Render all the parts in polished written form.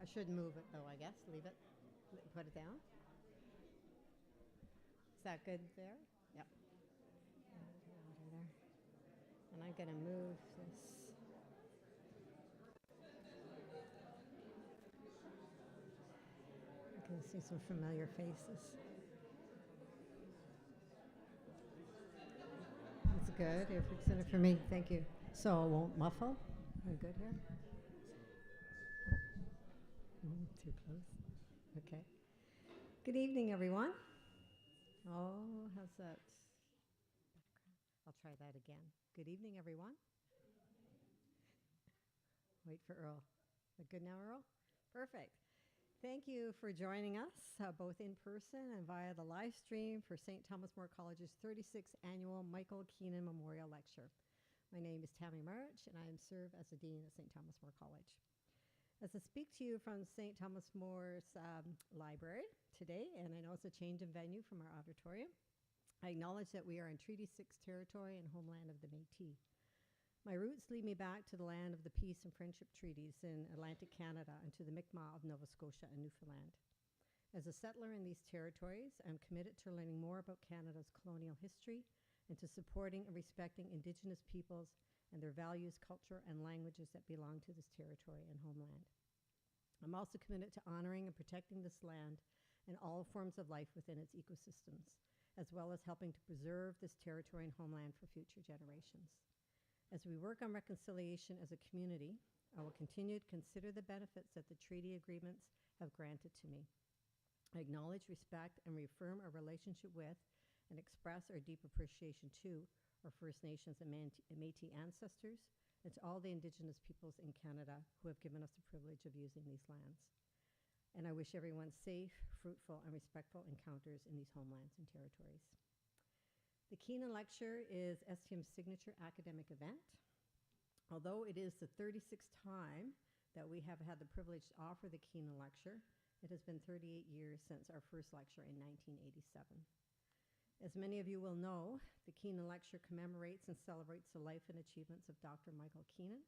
I should move it though, I guess. Leave it. Put it down. Is that good there? Yep. There. And I'm going to move this. I can see some familiar faces. That's good. You're fixing it for me. Thank you. So I won't muffle. I'm good here. Too close. Okay. Good evening, everyone. Oh, how's that? I'll try that again. Good evening, everyone. Wait for Earl. Is that good now, Earl? Perfect. Thank you for joining us, both in person and via the live stream for St. Thomas More College's 36th Annual Michael Keenan Memorial Lecture. My name is Tammy March, and I serve as the Dean of St. Thomas More College. As I speak to you from St. Thomas More's library today, and I know it's a change in venue from our auditorium, I acknowledge that we are in Treaty 6 territory and homeland of the Métis. My roots lead me back to the land of the peace and friendship treaties in Atlantic Canada and to the Mi'kmaq of Nova Scotia and Newfoundland. As a settler in these territories, I'm committed to learning more about Canada's colonial history and to supporting and respecting Indigenous peoples and their values, culture, and languages that belong to this territory and homeland. I'm also committed to honoring and protecting this land and all forms of life within its ecosystems, as well as helping to preserve this territory and homeland for future generations. As we work on reconciliation as a community, I will continue to consider the benefits that the treaty agreements have granted to me. I acknowledge, respect, and reaffirm our relationship with and express our deep appreciation to our First Nations and Métis ancestors and to all the Indigenous peoples in Canada who have given us the privilege of using these lands. And I wish everyone safe, fruitful, and respectful encounters in these homelands and territories. The Keenan Lecture is STM's signature academic event. Although it is the 36th time that we have had the privilege to offer the Keenan Lecture, it has been 38 years since our first lecture in 1987. As many of you will know, the Keenan Lecture commemorates and celebrates the life and achievements of Dr. Michael Keenan,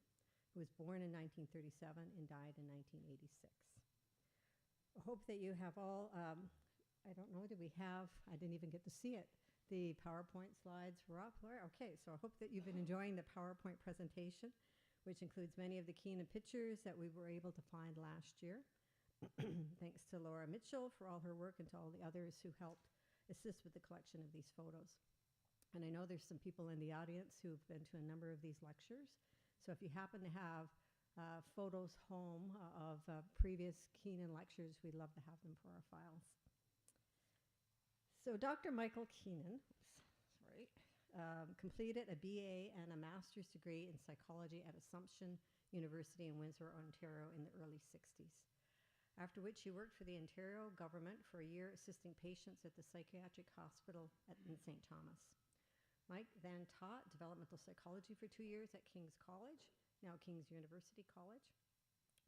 who was born in 1937 and died in 1986. I hope that you have all, I don't know, I didn't even get to see it. The PowerPoint slides were up. Okay, so I hope that you've been enjoying the PowerPoint presentation, which includes many of the Keenan pictures that we were able to find last year. Thanks to Laura Mitchell for all her work and to all the others who helped assist with the collection of these photos. And I know there's some people in the audience who've been to a number of these lectures. So if you happen to have photos home of previous Keenan lectures, we'd love to have them for our files. So Dr. Michael Keenan completed a BA and a master's degree in psychology at Assumption University in Windsor, Ontario in the early 60s, after which he worked for the Ontario government for a year assisting patients at the psychiatric hospital in St. Thomas. Mike then taught developmental psychology for 2 years at King's College, now King's University College,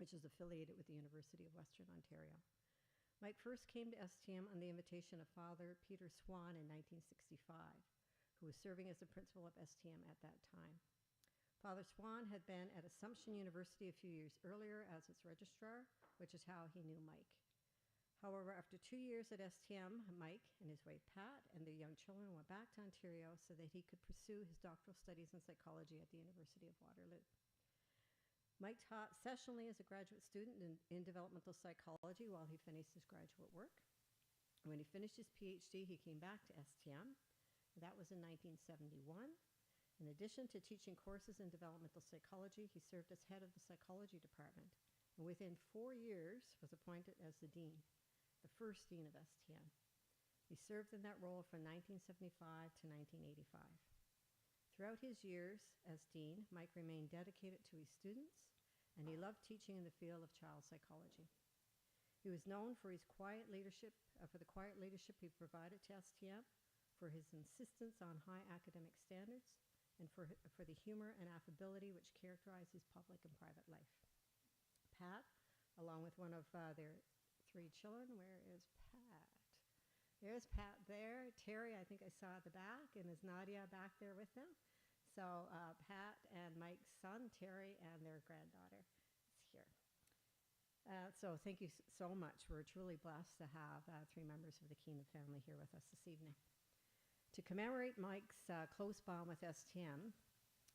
which is affiliated with the University of Western Ontario. Mike first came to STM on the invitation of Father Peter Swan in 1965, who was serving as the principal of STM at that time. Father Swan had been at Assumption University a few years earlier as its registrar, which is how he knew Mike. However, after 2 years at STM, Mike and his wife Pat and their young children went back to Ontario so that he could pursue his doctoral studies in psychology at the University of Waterloo. Mike taught sessionally as a graduate student in developmental psychology while he finished his graduate work. When he finished his PhD, he came back to STM. That was in 1971. In addition to teaching courses in developmental psychology, he served as head of the psychology department, and within 4 years was appointed as the dean, the first dean of STM. He served in that role from 1975 to 1985. Throughout his years as dean, Mike remained dedicated to his students, and he loved teaching in the field of child psychology. He was known for his quiet leadership, for the quiet leadership he provided to STM, for his insistence on high academic standards, and for the humor and affability which characterized his public and private life. Pat, along with one of their 3 children, where is Pat? There's Pat there. Terry, I think I saw at the back, and is Nadia back there with them? So Pat and Mike's son, Terry, and their granddaughter is here. So thank you so much. We're truly blessed to have 3 members of the Keenan family here with us this evening. To commemorate Mike's close bond with STM,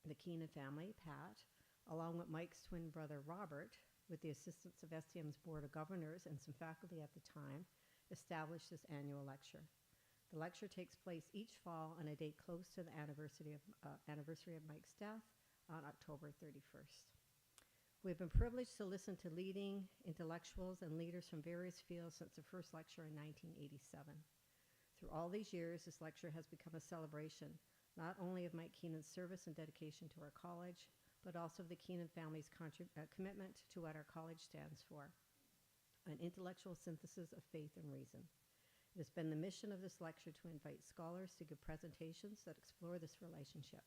the Keenan family, Pat, along with Mike's twin brother Robert, with the assistance of STM's Board of Governors and some faculty at the time, established this annual lecture. The lecture takes place each fall on a date close to the anniversary of Mike's death on October 31st. We've been privileged to listen to leading intellectuals and leaders from various fields since the first lecture in 1987. Through all these years, this lecture has become a celebration, not only of Mike Keenan's service and dedication to our college, but also of the Keenan family's commitment to what our college stands for, an intellectual synthesis of faith and reason. It has been the mission of this lecture to invite scholars to give presentations that explore this relationship.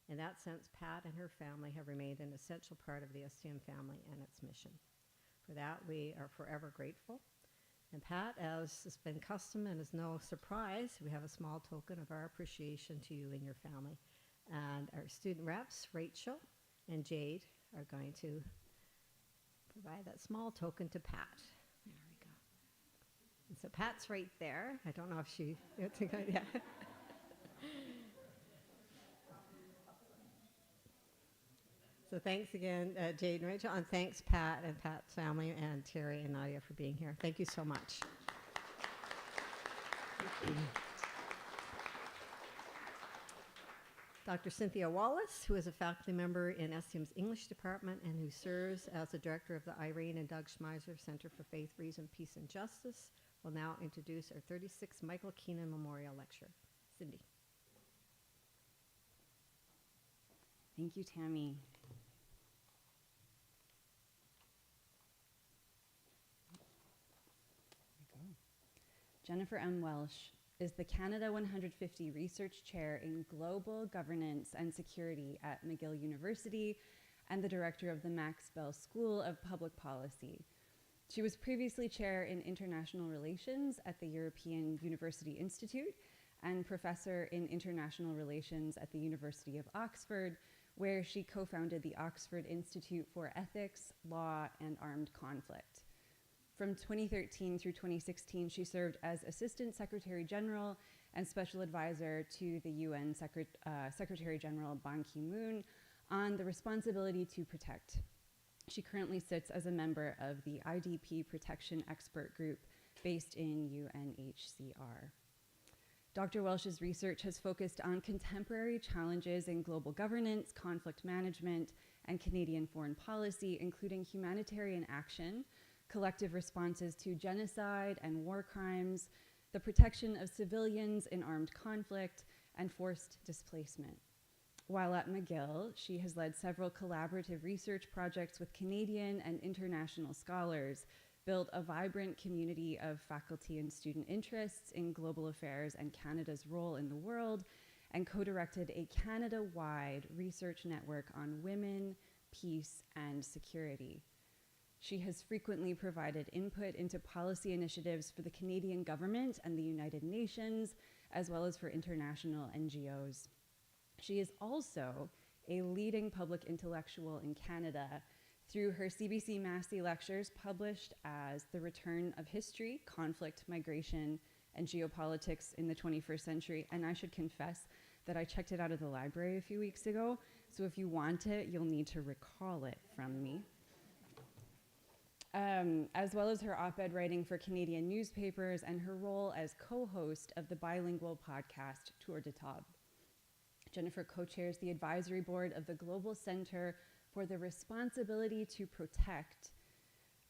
In that sense, Pat and her family have remained an essential part of the STM family and its mission. For that, we are forever grateful. And Pat, as has been custom and is no surprise, we have a small token of our appreciation to you and your family. And our student reps, Rachel and Jade, are going to provide that small token to Pat. There we go. And so Pat's right there. I don't know if she, yeah. So thanks again, Jade and Rachel, and thanks Pat and Pat's family and Terry and Nadia for being here. Thank you so much. Dr. Cynthia Wallace, who is a faculty member in STM's English department and who serves as the director of the Irene and Doug Schmeiser Center for Faith, Reason, Peace, and Justice, will now introduce our 36th Michael Keenan Memorial Lecture. Cindy. Thank you, Tammy. Jennifer M. Welsh is the Canada 150 Research Chair in Global Governance and Security at McGill University and the director of the Max Bell School of Public Policy. She was previously chair in International Relations at the European University Institute and professor in International Relations at the University of Oxford, where she co-founded the Oxford Institute for Ethics, Law, and Armed Conflict. From 2013 through 2016, she served as Assistant Secretary General and Special Advisor to the UN Secretary General Ban Ki-moon on the responsibility to protect. She currently sits as a member of the IDP Protection Expert Group based in UNHCR. Dr. Welsh's research has focused on contemporary challenges in global governance, conflict management, and Canadian foreign policy, including humanitarian action, collective responses to genocide and war crimes, the protection of civilians in armed conflict, and forced displacement. While at McGill, she has led several collaborative research projects with Canadian and international scholars, built a vibrant community of faculty and student interests in global affairs and Canada's role in the world, and co-directed a Canada-wide research network on women, peace, and security. She has frequently provided input into policy initiatives for the Canadian government and the United Nations, as well as for international NGOs. She is also a leading public intellectual in Canada through her CBC Massey lectures published as The Return of History, Conflict, Migration, and Geopolitics in the 21st Century. And I should confess that I checked it out of the library a few weeks ago, so if you want it, you'll need to recall it from me. As well as her op-ed writing for Canadian newspapers and her role as co-host of the bilingual podcast Tour de Table. Jennifer co-chairs the advisory board of the Global Center for the Responsibility to Protect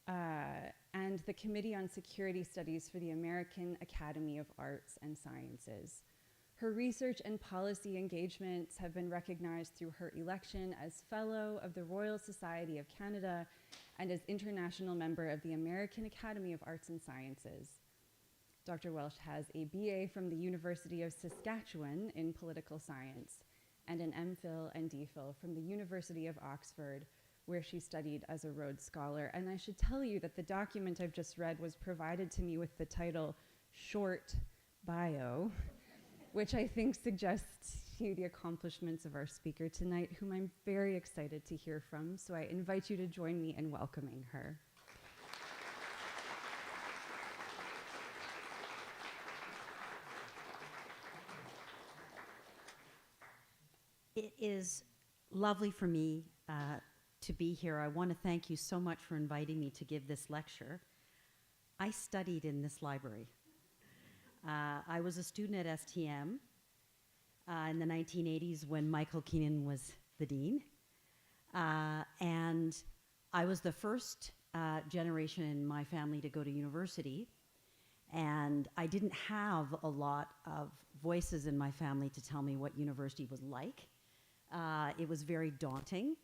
and the Committee on Security Studies for the American Academy of Arts and Sciences. Her research and policy engagements have been recognized through her election as Fellow of the Royal Society of Canada and as International Member of the American Academy of Arts and Sciences. Dr. Welsh has a BA from the University of Saskatchewan in political science and an MPhil and DPhil from the University of Oxford, where she studied as a Rhodes Scholar. And I should tell you that the document I've just read was provided to me with the title Short Bio, which I think suggests to you the accomplishments of our speaker tonight, whom I'm very excited to hear from. So I invite you to join me in welcoming her. It is lovely for me to be here. I want to thank you so much for inviting me to give this lecture. I studied in this library. I was a student at STM in the 1980s when Michael Keenan was the dean. And I was the first generation in my family to go to university. And I didn't have a lot of voices in my family to tell me what university was like. It was very daunting.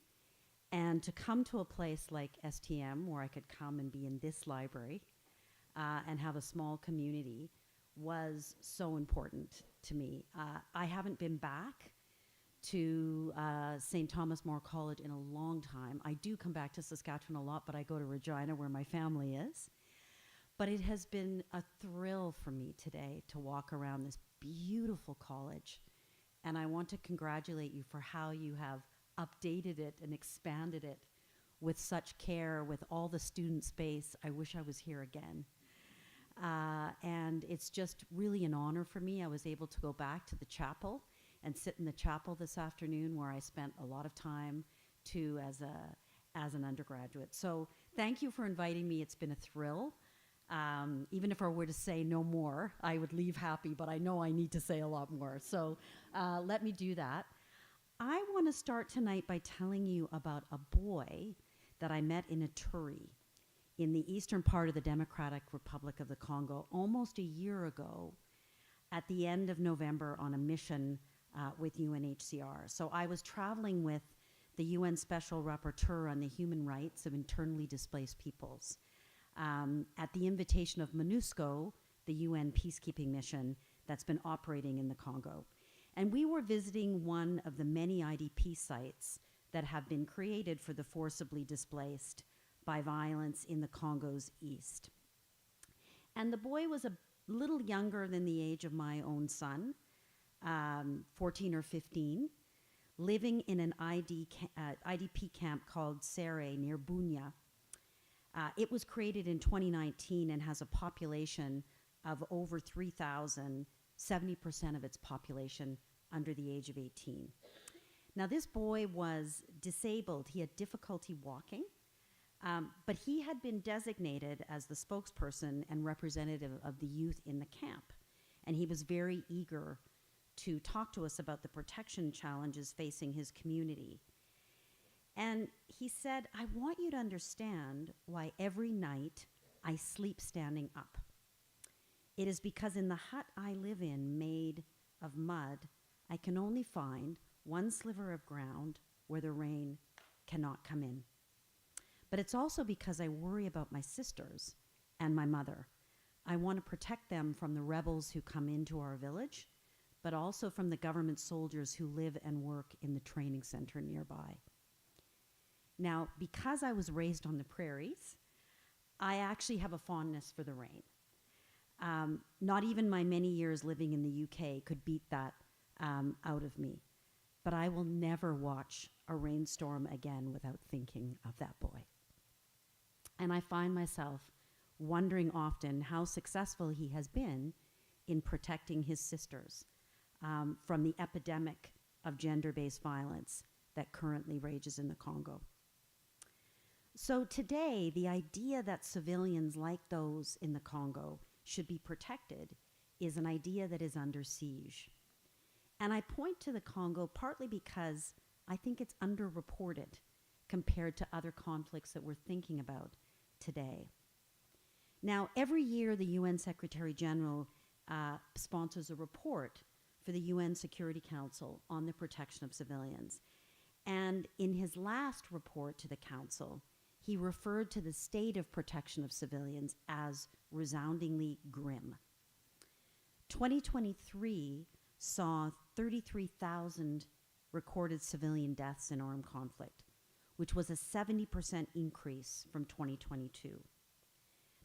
And to come to a place like STM, where I could come and be in this library and have a small community, was so important to me. I haven't been back to St. Thomas More College in a long time. I do come back to Saskatchewan a lot, but I go to Regina where my family is. But it has been a thrill for me today to walk around this beautiful college. And I want to congratulate you for how you have updated it and expanded it with such care, with all the student space. I wish I was here again. And it's just really an honor for me. I was able to go back to the chapel and sit in the chapel this afternoon, where I spent a lot of time too as an undergraduate. So thank you for inviting me. It's been a thrill. Even if I were to say no more, I would leave happy, but I know I need to say a lot more. So let me do that. I want to start tonight by telling you about a boy that I met in Ituri in the eastern part of the Democratic Republic of the Congo almost a year ago at the end of November on a mission with UNHCR. So I was traveling with the UN Special Rapporteur on the human rights of internally displaced peoples at the invitation of MONUSCO, the UN peacekeeping mission that's been operating in the Congo. And we were visiting one of the many IDP sites that have been created for the forcibly displaced by violence in the Congo's east. And the boy was a little younger than the age of my own son, 14 or 15, living in an IDP camp called Sere near Bunia. It was created in 2019 and has a population of over 3,000, 70% of its population under the age of 18. Now, this boy was disabled. He had difficulty walking, but he had been designated as the spokesperson and representative of the youth in the camp. And he was very eager to talk to us about the protection challenges facing his community. And he said, "I want you to understand why every night I sleep standing up. It is because in the hut I live in, made of mud, I can only find one sliver of ground where the rain cannot come in. But it's also because I worry about my sisters and my mother. I want to protect them from the rebels who come into our village, but also from the government soldiers who live and work in the training center nearby." Now, because I was raised on the prairies, I actually have a fondness for the rain. Not even my many years living in the UK could beat that out of me. But I will never watch a rainstorm again without thinking of that boy. And I find myself wondering often how successful he has been in protecting his sisters from the epidemic of gender-based violence that currently rages in the Congo. So today, the idea that civilians like those in the Congo should be protected is an idea that is under siege. And I point to the Congo partly because I think it's underreported compared to other conflicts that we're thinking about today. Now, every year the UN Secretary General sponsors a report for the UN Security Council on the protection of civilians. And in his last report to the Council, he referred to the state of protection of civilians as resoundingly grim. 2023 saw 33,000 recorded civilian deaths in armed conflict, which was a 70% increase from 2022.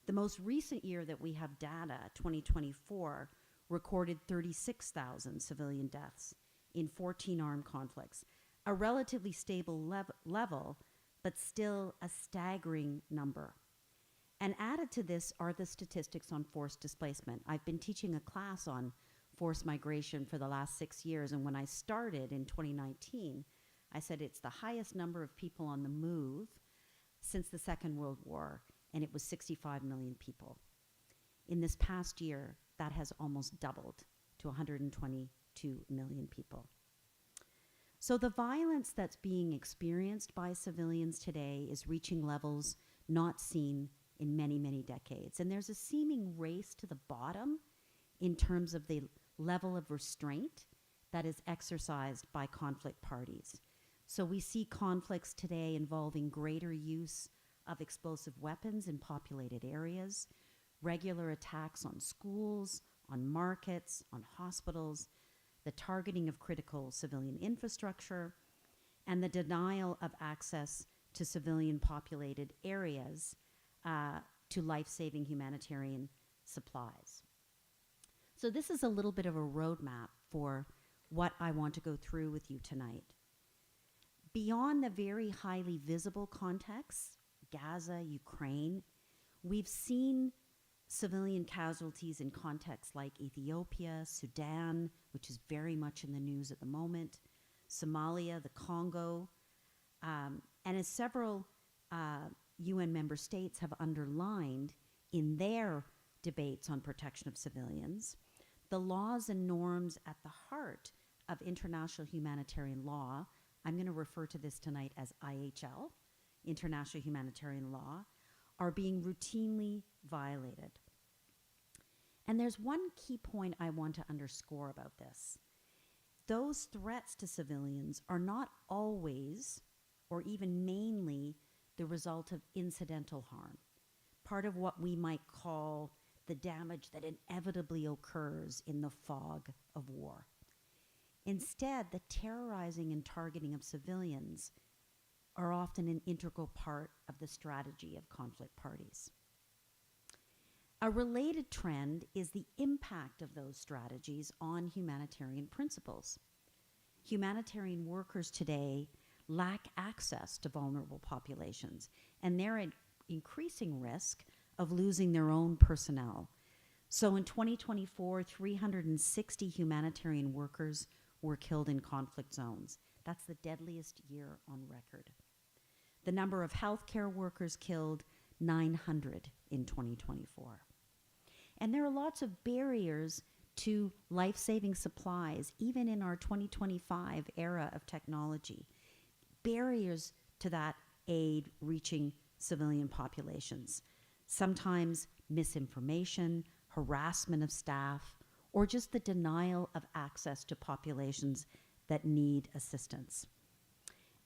The most recent year that we have data, 2024, recorded 36,000 civilian deaths in 14 armed conflicts, a relatively stable level, but still a staggering number. And added to this are the statistics on forced displacement. I've been teaching a class on forced migration for the last 6 years. And when I started in 2019, I said it's the highest number of people on the move since the Second World War, and it was 65 million people. In this past year, that has almost doubled to 122 million people. So the violence that's being experienced by civilians today is reaching levels not seen in many, many decades. And there's a seeming race to the bottom in terms of the level of restraint that is exercised by conflict parties. So we see conflicts today involving greater use of explosive weapons in populated areas, regular attacks on schools, on markets, on hospitals, the targeting of critical civilian infrastructure, and the denial of access to civilian populated areas to life-saving humanitarian supplies. So this is a little bit of a roadmap for what I want to go through with you tonight. Beyond the very highly visible contexts, Gaza, Ukraine, we've seen civilian casualties in contexts like Ethiopia, Sudan, which is very much in the news at the moment, Somalia, the Congo, and as several UN member states have underlined in their debates on protection of civilians, the laws and norms at the heart of international humanitarian law, I'm going to refer to this tonight as IHL, international humanitarian law, are being routinely violated. And there's one key point I want to underscore about this. Those threats to civilians are not always, or even mainly, the result of incidental harm, part of what we might call the damage that inevitably occurs in the fog of war. Instead, the terrorizing and targeting of civilians are often an integral part of the strategy of conflict parties. A related trend is the impact of those strategies on humanitarian principles. Humanitarian workers today lack access to vulnerable populations, and they're at increasing risk of losing their own personnel. So in 2024, 360 humanitarian workers were killed in conflict zones. That's the deadliest year on record. The number of healthcare workers killed, 900 in 2024. And there are lots of barriers to life-saving supplies, even in our 2025 era of technology. Barriers to that aid reaching civilian populations. Sometimes misinformation, harassment of staff, or just the denial of access to populations that need assistance.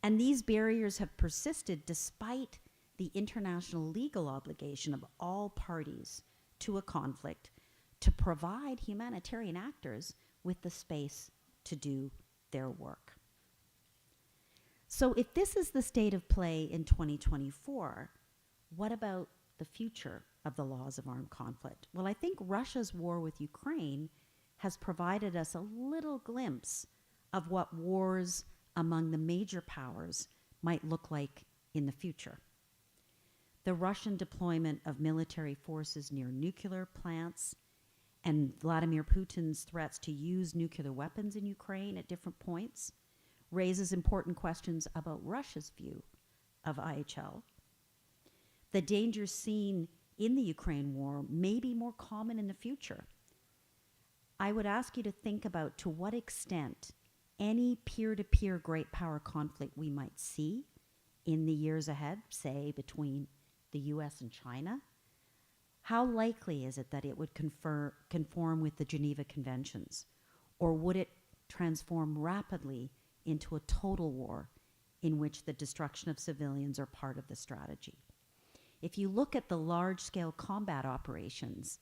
And these barriers have persisted despite the international legal obligation of all parties to a conflict to provide humanitarian actors with the space to do their work. So if this is the state of play in 2024, what about the future of the laws of armed conflict? Well, I think Russia's war with Ukraine has provided us a little glimpse of what wars among the major powers might look like in the future. The Russian deployment of military forces near nuclear plants and Vladimir Putin's threats to use nuclear weapons in Ukraine at different points raises important questions about Russia's view of IHL. The dangers seen in the Ukraine war may be more common in the future. I would ask you to think about to what extent any peer-to-peer great power conflict we might see in the years ahead, say between the US and China, how likely is it that it would conform with the Geneva Conventions? Or would it transform rapidly into a total war in which the destruction of civilians are part of the strategy? If you look at the large-scale combat operations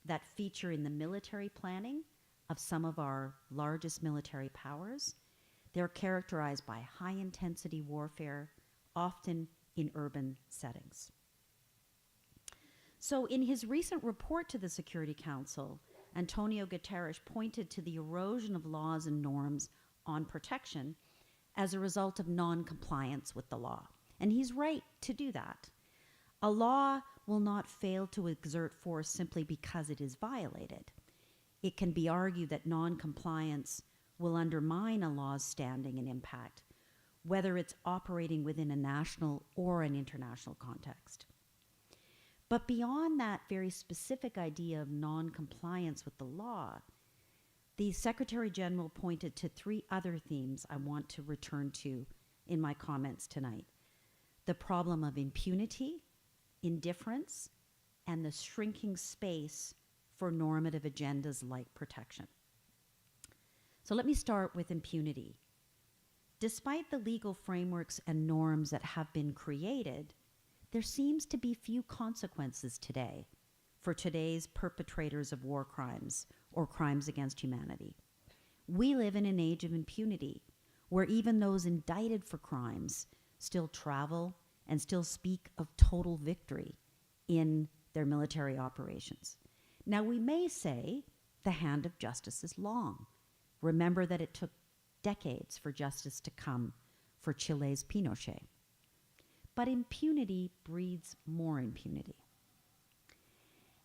that feature in the military planning of some of our largest military powers, they're characterized by high-intensity warfare, often in urban settings. So in his recent report to the Security Council, Antonio Guterres pointed to the erosion of laws and norms on protection as a result of non-compliance with the law. And he's right to do that. A law will not fail to exert force simply because it is violated. it can be argued that non-compliance will undermine a law's standing and impact, whether it's operating within a national or an international context. But beyond that very specific idea of non-compliance with the law, the Secretary General pointed to 3 other themes I want to return to in my comments tonight: the problem of impunity, indifference, and the shrinking space for normative agendas like protection. So let me start with impunity. Despite the legal frameworks and norms that have been created, there seems to be few consequences today for today's perpetrators of war crimes or crimes against humanity. We live in an age of impunity, where even those indicted for crimes still travel and still speak of total victory in their military operations. Now, we may say the hand of justice is long. Remember that it took decades for justice to come for Chile's Pinochet. But impunity breeds more impunity.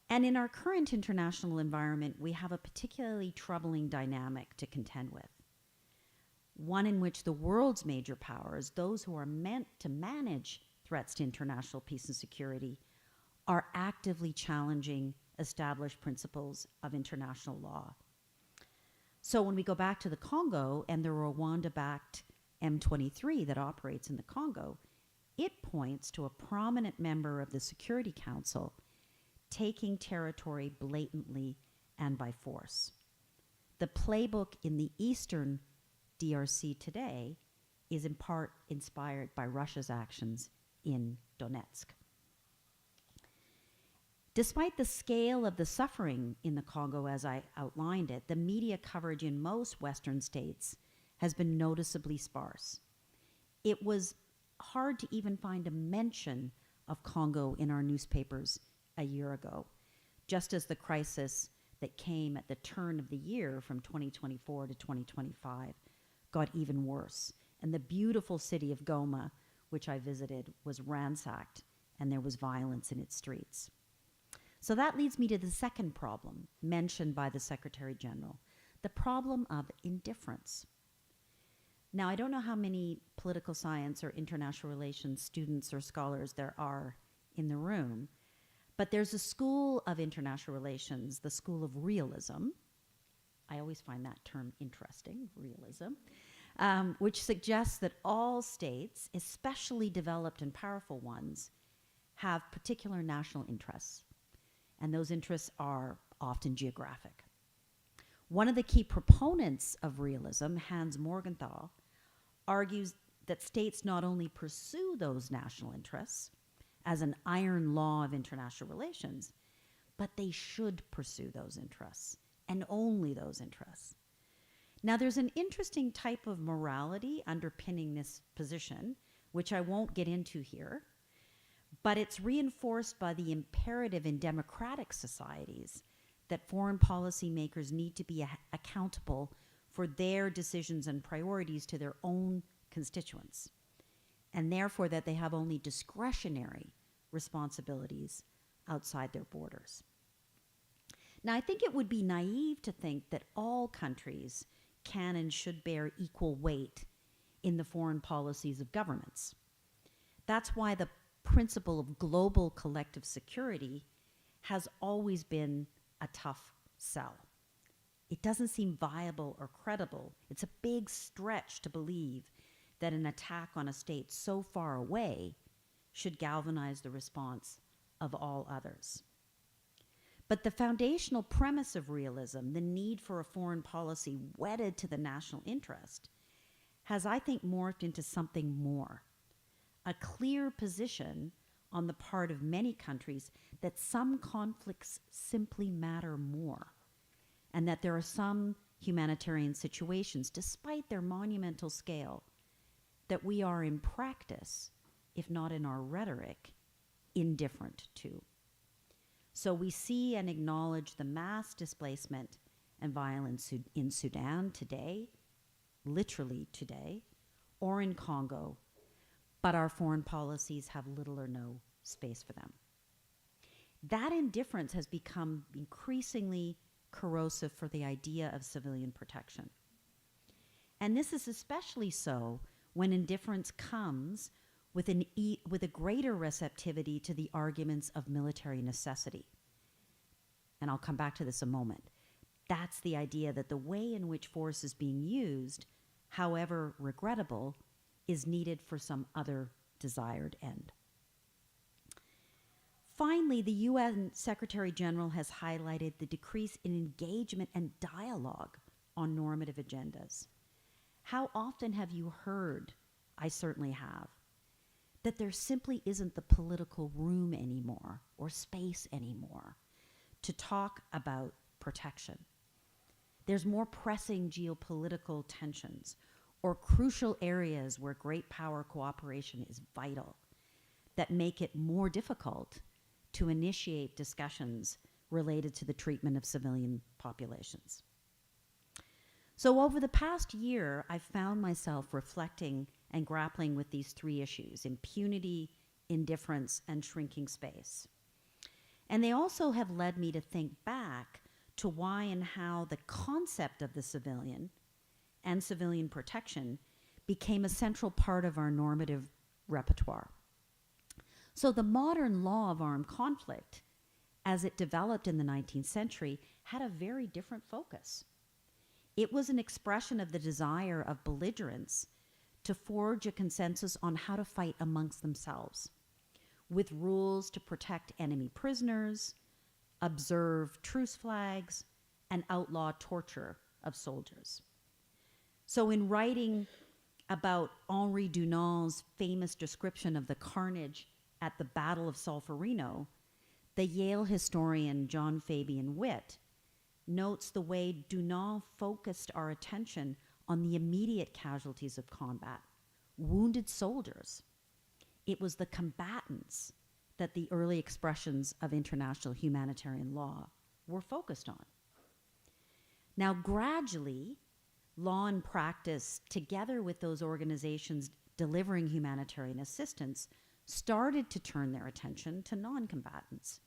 And in our current international environment, we have a particularly troubling dynamic to contend with. One in which the world's major powers, those who are meant to manage threats to international peace and security, are actively challenging established principles of international law. So when we go back to the Congo and the Rwanda-backed M23 that operates in the Congo, it points to a prominent member of the Security Council taking territory blatantly and by force. The playbook in the eastern DRC today is in part inspired by Russia's actions in Donetsk. Despite the scale of the suffering in the Congo as I outlined it, the media coverage in most Western states has been noticeably sparse. It was hard to even find a mention of Congo in our newspapers a year ago, just as the crisis that came at the turn of the year from 2024 to 2025 got even worse. And the beautiful city of Goma, which I visited, was ransacked and there was violence in its streets. So that leads me to the second problem mentioned by the Secretary General, the problem of indifference. Now, I don't know how many political science or international relations students or scholars there are in the room, but there's a school of international relations, the school of realism. I always find that term interesting, realism, which suggests that all states, especially developed and powerful ones, have particular national interests. And those interests are often geographic. One of the key proponents of realism, Hans Morgenthau, argues that states not only pursue those national interests as an iron law of international relations, but they should pursue those interests, and only those interests. Now, there's an interesting type of morality underpinning this position, which I won't get into here, but it's reinforced by the imperative in democratic societies that foreign policy makers need to be accountable for their decisions and priorities to their own constituents, and therefore that they have only discretionary responsibilities outside their borders. Now, I think it would be naive to think that all countries can and should bear equal weight in the foreign policies of governments. That's why the principle of global collective security has always been a tough sell. It doesn't seem viable or credible. It's a big stretch to believe that an attack on a state so far away should galvanize the response of all others. But the foundational premise of realism, the need for a foreign policy wedded to the national interest, has, I think, morphed into something more. A clear position on the part of many countries that some conflicts simply matter more, and that there are some humanitarian situations, despite their monumental scale, that we are in practice, if not in our rhetoric, indifferent to. So we see and acknowledge the mass displacement and violence in Sudan today, literally today, or in Congo, but our foreign policies have little or no space for them. That indifference has become increasingly corrosive for the idea of civilian protection. And this is especially so when indifference comes with a greater receptivity to the arguments of military necessity. And I'll come back to this a moment. That's the idea that the way in which force is being used, however regrettable, is needed for some other desired end. Finally, the UN Secretary General has highlighted the decrease in engagement and dialogue on normative agendas. How often have you heard, I certainly have, that there simply isn't the political room anymore or space anymore to talk about protection? There's more pressing geopolitical tensions or crucial areas where great power cooperation is vital that make it more difficult to initiate discussions related to the treatment of civilian populations. So over the past year, I've found myself reflecting and grappling with these three issues: impunity, indifference, and shrinking space. And they also have led me to think back to why and how the concept of the civilian and civilian protection became a central part of our normative repertoire. So the modern law of armed conflict, as it developed in the 19th century, had a very different focus. It was an expression of the desire of belligerents to forge a consensus on how to fight amongst themselves, with rules to protect enemy prisoners, observe truce flags, and outlaw torture of soldiers. So in writing about Henri Dunant's famous description of the carnage at the Battle of Solferino, the Yale historian John Fabian Witt notes the way Dunant focused our attention on the immediate casualties of combat, wounded soldiers. It was the combatants that the early expressions of international humanitarian law were focused on. Now, gradually, law and practice, together with those organizations delivering humanitarian assistance, started to turn their attention to non-combatants.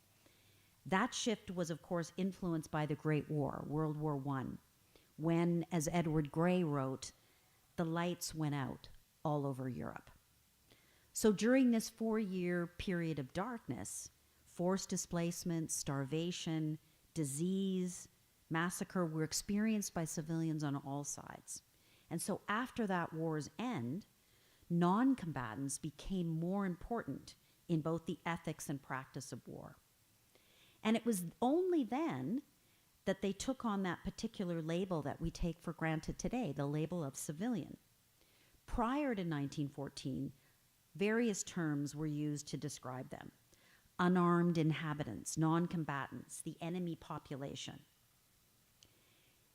That shift was, of course, influenced by the Great War, World War I, when, as Edward Gray wrote, the lights went out all over Europe. So during this 4-year period of darkness, forced displacement, starvation, disease, massacre were experienced by civilians on all sides. And so after that war's end, non-combatants became more important in both the ethics and practice of war. And it was only then that they took on that particular label that we take for granted today, the label of civilian. Prior to 1914, various terms were used to describe them: unarmed inhabitants, non-combatants, the enemy population.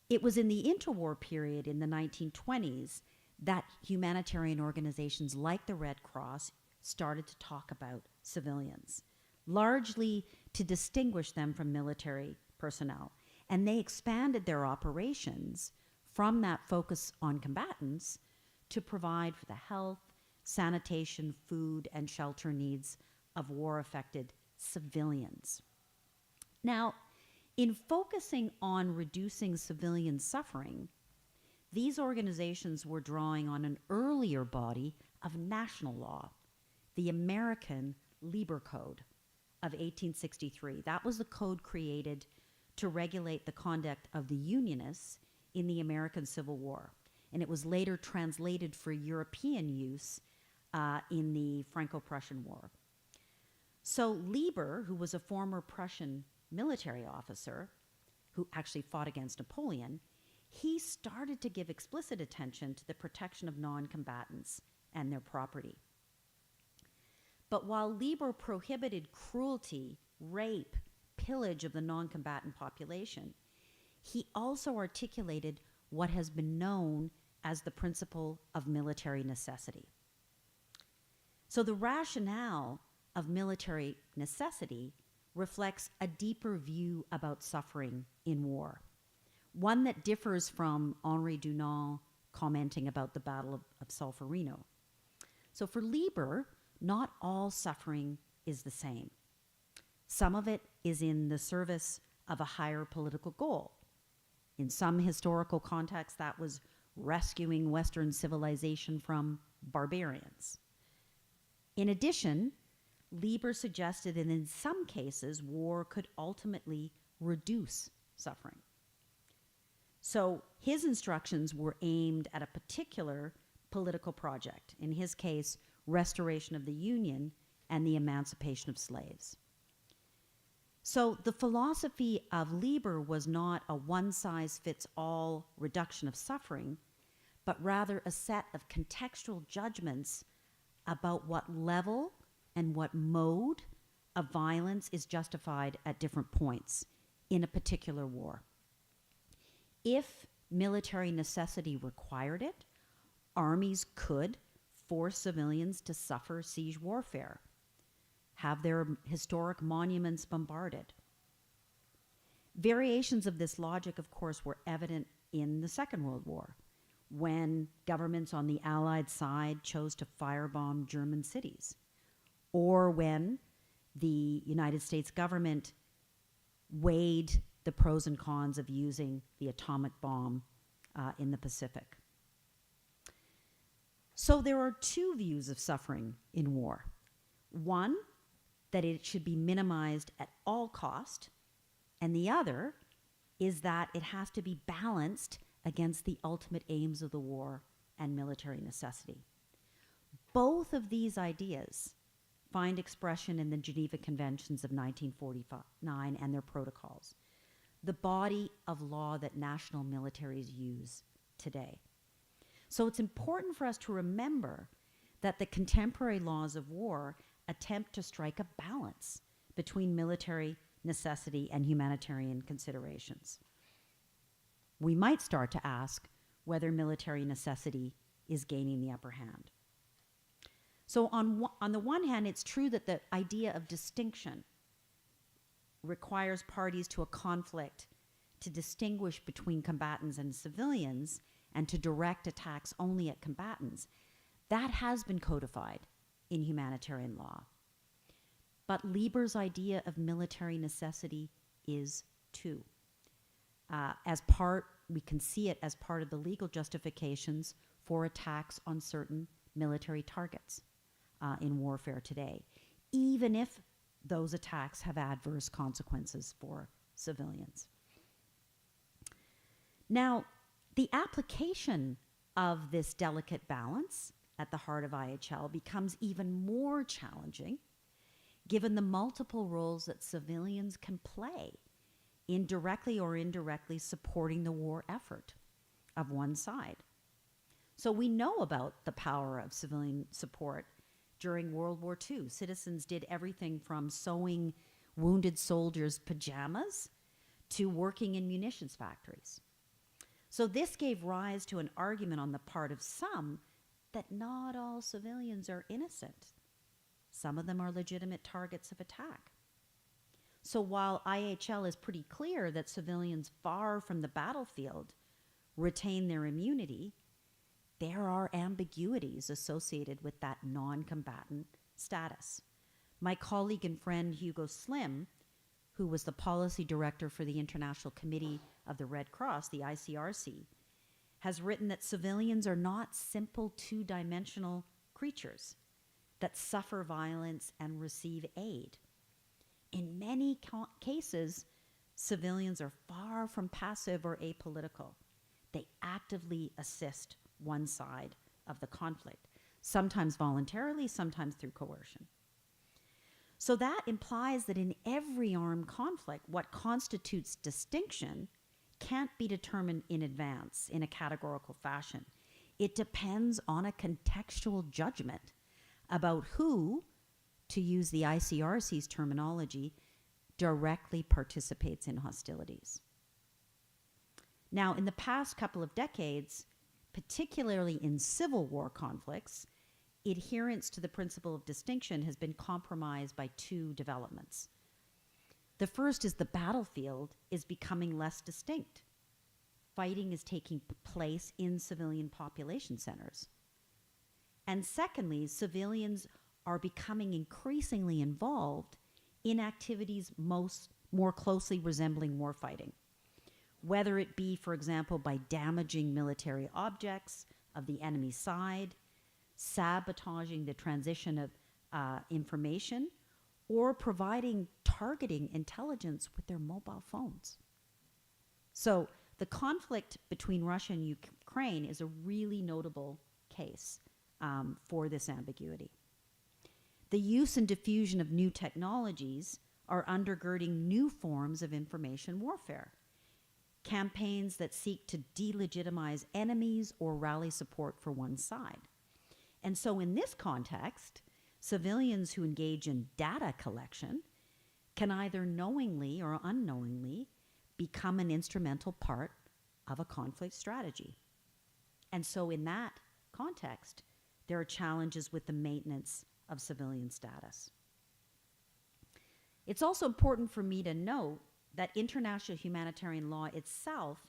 It was in the interwar period in the 1920s that humanitarian organizations like the Red Cross started to talk about civilians, largely to distinguish them from military personnel. And they expanded their operations from that focus on combatants to provide for the health, sanitation, food, and shelter needs of war-affected civilians. Now, in focusing on reducing civilian suffering, these organizations were drawing on an earlier body of national law, the American Labor Code of 1863. That was the code created to regulate the conduct of the Unionists in the American Civil War. And it was later translated for European use in the Franco-Prussian War. So Lieber, who was a former Prussian military officer who actually fought against Napoleon, he started to give explicit attention to the protection of non-combatants and their property. But while Lieber prohibited cruelty, rape, pillage of the non-combatant population, he also articulated what has been known as the principle of military necessity. So the rationale of military necessity reflects a deeper view about suffering in war, one that differs from Henri Dunant commenting about the Battle of Solferino. So for Lieber, not all suffering is the same. Some of it is in the service of a higher political goal, In some historical contexts, that was rescuing Western civilization from barbarians. In addition, Lieber suggested that in some cases, war could ultimately reduce suffering. So his instructions were aimed at a particular political project, in his case, restoration of the Union and the emancipation of slaves. So the philosophy of Lieber was not a one-size-fits-all reduction of suffering, but rather a set of contextual judgments about what level and what mode of violence is justified at different points in a particular war. If military necessity required it, armies could force civilians to suffer siege warfare, have their historic monuments bombarded. Variations of this logic, of course, were evident in the Second World War, when governments on the Allied side chose to firebomb German cities, or when the United States government weighed the pros and cons of using the atomic bomb in the Pacific. So there are two views of suffering in war. One, that it should be minimized at all cost, and the other is that it has to be balanced against the ultimate aims of the war and military necessity. Both of these ideas find expression in the Geneva Conventions of 1949 and their protocols, the body of law that national militaries use today. So it's important for us to remember that the contemporary laws of war attempt to strike a balance between military necessity and humanitarian considerations. We might start to ask whether military necessity is gaining the upper hand. So on the one hand, it's true that the idea of distinction requires parties to a conflict to distinguish between combatants and civilians and to direct attacks only at combatants. That has been codified in humanitarian law. But Lieber's idea of military necessity is too. We can see it as part of the legal justifications for attacks on certain military targets in warfare today, even if those attacks have adverse consequences for civilians. Now, the application of this delicate balance at the heart of IHL becomes even more challenging given the multiple roles that civilians can play in directly or indirectly supporting the war effort of one side. So we know about the power of civilian support during World War II. Citizens did everything from sewing wounded soldiers' pajamas to working in munitions factories. So this gave rise to an argument on the part of some that not all civilians are innocent. Some of them are legitimate targets of attack. So while IHL is pretty clear that civilians far from the battlefield retain their immunity, there are ambiguities associated with that non-combatant status. My colleague and friend Hugo Slim, who was the policy director for the International Committee of the Red Cross, the ICRC, has written that civilians are not simple two-dimensional creatures that suffer violence and receive aid. In many cases, civilians are far from passive or apolitical. They actively assist one side of the conflict, sometimes voluntarily, sometimes through coercion. So that implies that in every armed conflict, what constitutes distinction can't be determined in advance in a categorical fashion. It depends on a contextual judgment about who, to use the ICRC's terminology, directly participates in hostilities. Now, in the past couple of decades, particularly in civil war conflicts, adherence to the principle of distinction has been compromised by two developments. The first is the battlefield is becoming less distinct. Fighting is taking place in civilian population centers. And secondly, civilians are becoming increasingly involved in activities more closely resembling warfighting, whether it be, for example, by damaging military objects of the enemy side, sabotaging the transition of information, or providing targeting intelligence with their mobile phones. So the conflict between Russia and Ukraine is a really notable case for this ambiguity. The use and diffusion of new technologies are undergirding new forms of information warfare, campaigns that seek to delegitimize enemies or rally support for one side. And so in this context, civilians who engage in data collection can either knowingly or unknowingly become an instrumental part of a conflict strategy. And so in that context, there are challenges with the maintenance of civilian status. It's also important for me to note that international humanitarian law itself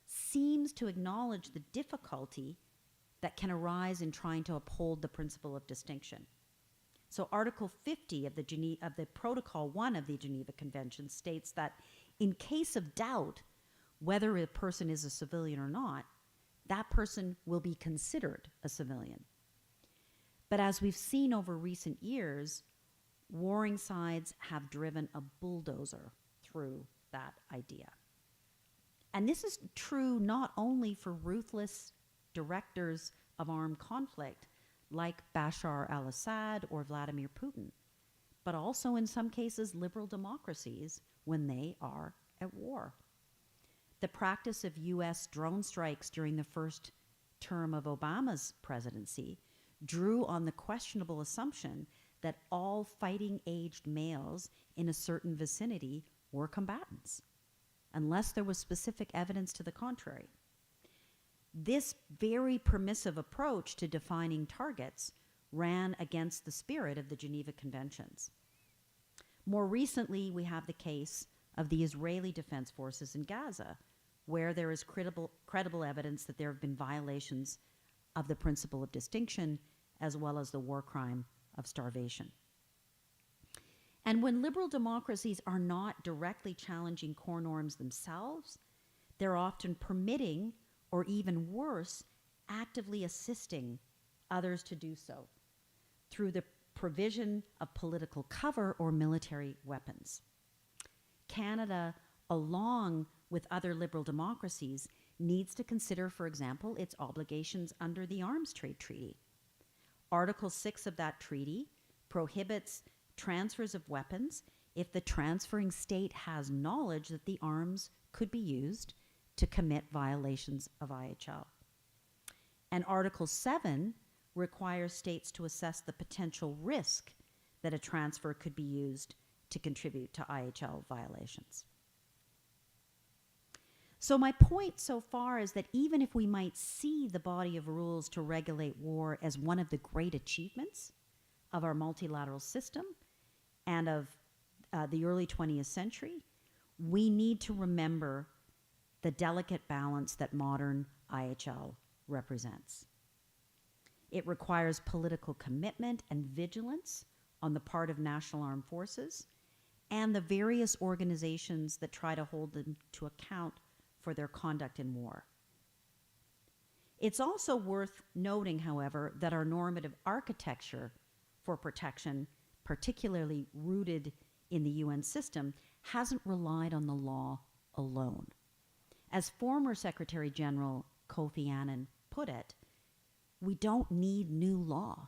seems to acknowledge the difficulty that can arise in trying to uphold the principle of distinction. So Article 50 of the Protocol 1 of the Geneva Convention states that in case of doubt whether a person is a civilian or not, that person will be considered a civilian. But as we've seen over recent years, warring sides have driven a bulldozer through that idea. And this is true not only for ruthless directors of armed conflict like Bashar al-Assad or Vladimir Putin, but also in some cases liberal democracies when they are at war. The practice of US drone strikes during the first term of Obama's presidency drew on the questionable assumption that all fighting-aged males in a certain vicinity were combatants, unless there was specific evidence to the contrary. This very permissive approach to defining targets ran against the spirit of the Geneva Conventions. More recently, we have the case of the Israeli Defense Forces in Gaza, where there is credible evidence that there have been violations of the principle of distinction, as well as the war crime of starvation. And when liberal democracies are not directly challenging core norms themselves, they're often permitting, or even worse, actively assisting others to do so through the provision of political cover or military weapons. Canada, along with other liberal democracies, needs to consider, for example, its obligations under the Arms Trade Treaty. Article 6 of that treaty prohibits transfers of weapons if the transferring state has knowledge that the arms could be used to commit violations of IHL. And Article 7 requires states to assess the potential risk that a transfer could be used to contribute to IHL violations. So my point so far is that even if we might see the body of rules to regulate war as one of the great achievements of our multilateral system and of the early 20th century, we need to remember the delicate balance that modern IHL represents. It requires political commitment and vigilance on the part of national armed forces and the various organizations that try to hold them to account for their conduct in war. It's also worth noting, however, that our normative architecture for protection, particularly rooted in the UN system, hasn't relied on the law alone. As former Secretary General Kofi Annan put it, we don't need new law.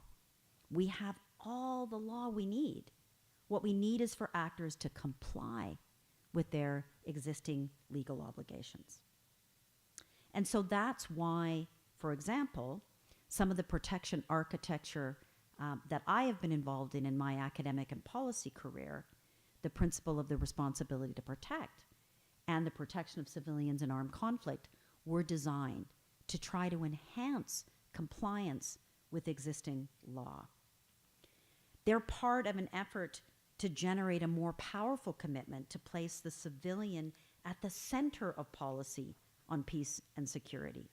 We have all the law we need. What we need is for actors to comply with their existing legal obligations. And so that's why, for example, some of the protection architecture that I have been involved in my academic and policy career, the principle of the responsibility to protect and the protection of civilians in armed conflict, were designed to try to enhance compliance with existing law. They're part of an effort to generate a more powerful commitment to place the civilian at the center of policy on peace and security.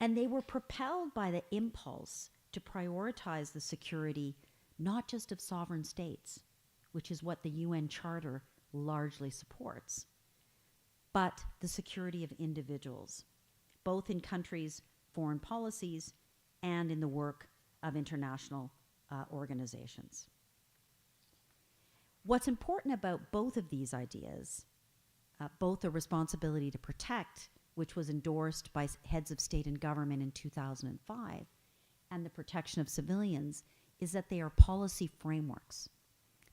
And they were propelled by the impulse to prioritize the security not just of sovereign states, which is what the UN Charter largely supports, but the security of individuals, both in countries' foreign policies and in the work of international organizations. What's important about both of these ideas, both the responsibility to protect, which was endorsed by heads of state and government in 2005, and the protection of civilians, is that they are policy frameworks.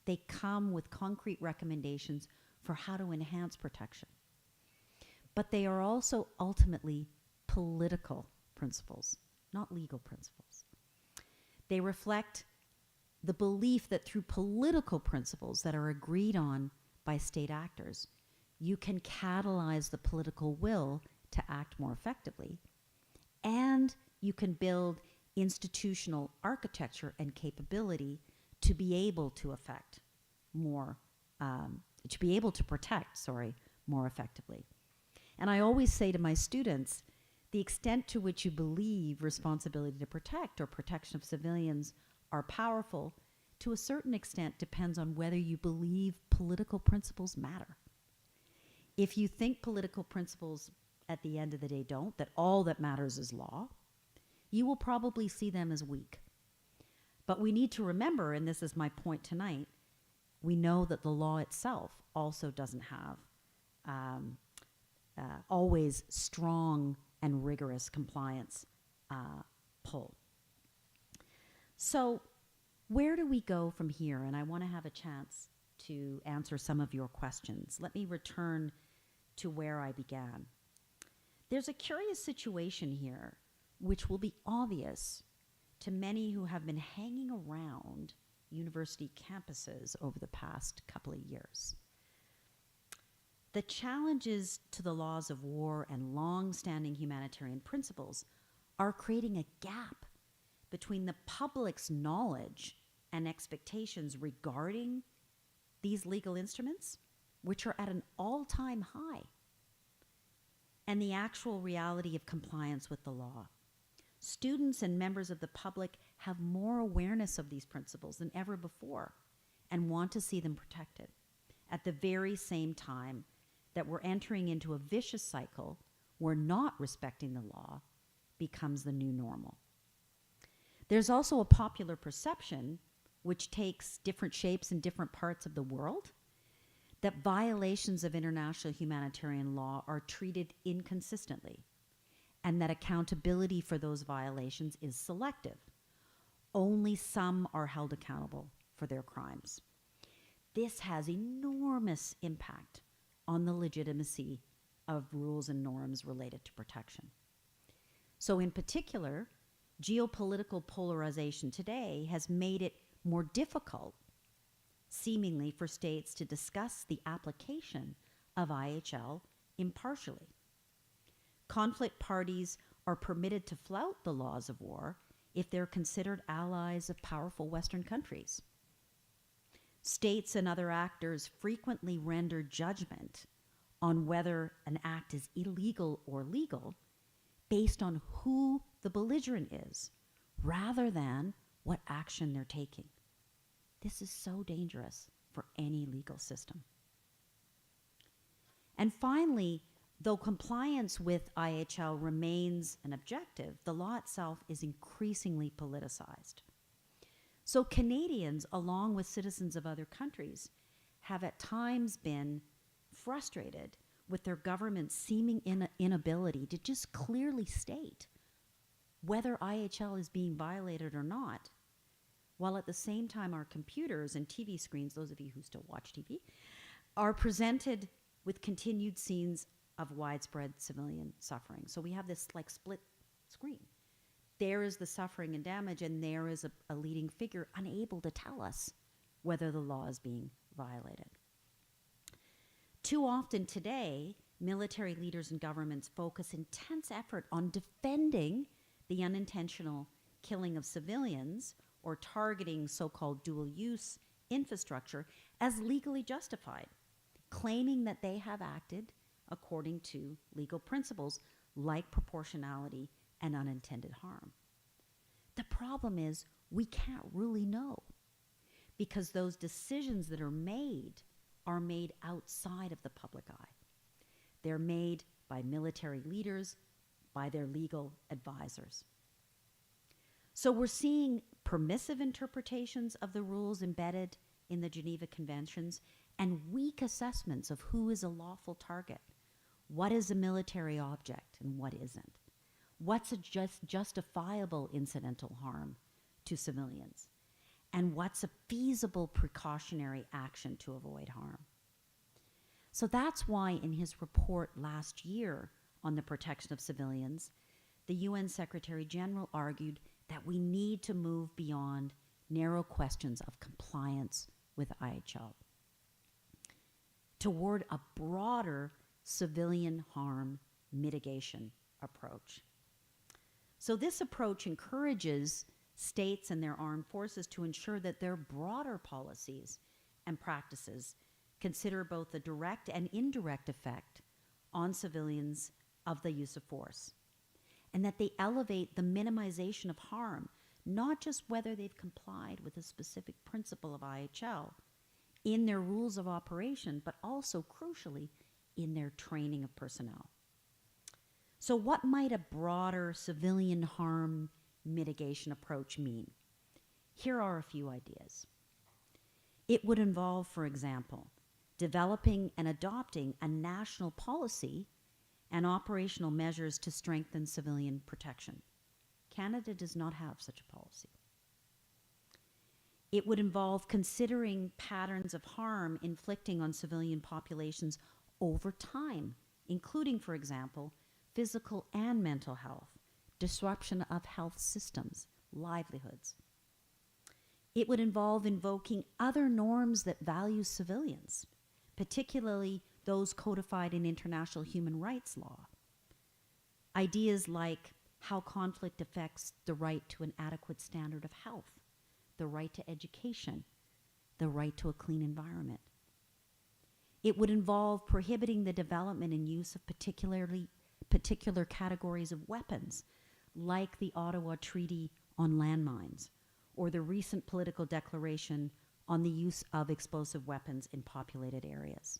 They come with concrete recommendations for how to enhance protection. But they are also ultimately political principles, not legal principles. They reflect the belief that through political principles that are agreed on by state actors, you can catalyze the political will to act more effectively, and you can build institutional architecture and capability to be able to affect more, to be able to protect, more effectively. And I always say to my students, the extent to which you believe responsibility to protect or protection of civilians are powerful, to a certain extent depends on whether you believe political principles matter. If you think political principles at the end of the day don't, that all that matters is law, you will probably see them as weak. But we need to remember, and this is my point tonight, we know that the law itself also doesn't have always strong and rigorous compliance pull. So where do we go from here? And I want to have a chance to answer some of your questions. Let me return to where I began. There's a curious situation here which will be obvious to many who have been hanging around university campuses over the past couple of years. The challenges to the laws of war and long-standing humanitarian principles are creating a gap between the public's knowledge and expectations regarding these legal instruments, which are at an all-time high, and the actual reality of compliance with the law. Students and members of the public have more awareness of these principles than ever before and want to see them protected at the very same time that we're entering into a vicious cycle where not respecting the law becomes the new normal. There's also a popular perception, which takes different shapes in different parts of the world, that violations of international humanitarian law are treated inconsistently, and that accountability for those violations is selective. Only some are held accountable for their crimes. This has enormous impact on the legitimacy of rules and norms related to protection. So in particular, geopolitical polarization today has made it more difficult, seemingly, for states to discuss the application of IHL impartially. Conflict parties are permitted to flout the laws of war if they're considered allies of powerful Western countries. States and other actors frequently render judgment on whether an act is illegal or legal based on who the belligerent is, rather than what action they're taking. This is so dangerous for any legal system. And finally, though compliance with IHL remains an objective, the law itself is increasingly politicized. So Canadians, along with citizens of other countries, have at times been frustrated with their government's seeming inability to just clearly state whether IHL is being violated or not, while at the same time our computers and TV screens, those of you who still watch TV, are presented with continued scenes of widespread civilian suffering. So we have this like split screen. There is the suffering and damage, and there is a leading figure unable to tell us whether the law is being violated. Too often today, military leaders and governments focus intense effort on defending the unintentional killing of civilians or targeting so-called dual-use infrastructure as legally justified, claiming that they have acted according to legal principles like proportionality and unintended harm. The problem is we can't really know, because those decisions that are made outside of the public eye. They're made by military leaders, by their legal advisors. So we're seeing permissive interpretations of the rules embedded in the Geneva Conventions and weak assessments of who is a lawful target, what is a military object and what isn't, what's a justifiable incidental harm to civilians, and what's a feasible precautionary action to avoid harm. So that's why in his report last year on the protection of civilians, the UN Secretary General argued that we need to move beyond narrow questions of compliance with IHL toward a broader civilian harm mitigation approach. So this approach encourages states and their armed forces to ensure that their broader policies and practices consider both the direct and indirect effect on civilians of the use of force, and that they elevate the minimization of harm, not just whether they've complied with a specific principle of IHL in their rules of operation, but also, crucially, in their training of personnel. So what might a broader civilian harm mitigation approach mean? Here are a few ideas. It would involve, for example, developing and adopting a national policy and operational measures to strengthen civilian protection. Canada does not have such a policy. It would involve considering patterns of harm inflicting on civilian populations over time, including, for example, physical and mental health, disruption of health systems, livelihoods. It would involve invoking other norms that value civilians, particularly those codified in international human rights law. Ideas like how conflict affects the right to an adequate standard of health, the right to education, the right to a clean environment. It would involve prohibiting the development and use of particular categories of weapons, like the Ottawa Treaty on landmines, or the recent political declaration on the use of explosive weapons in populated areas.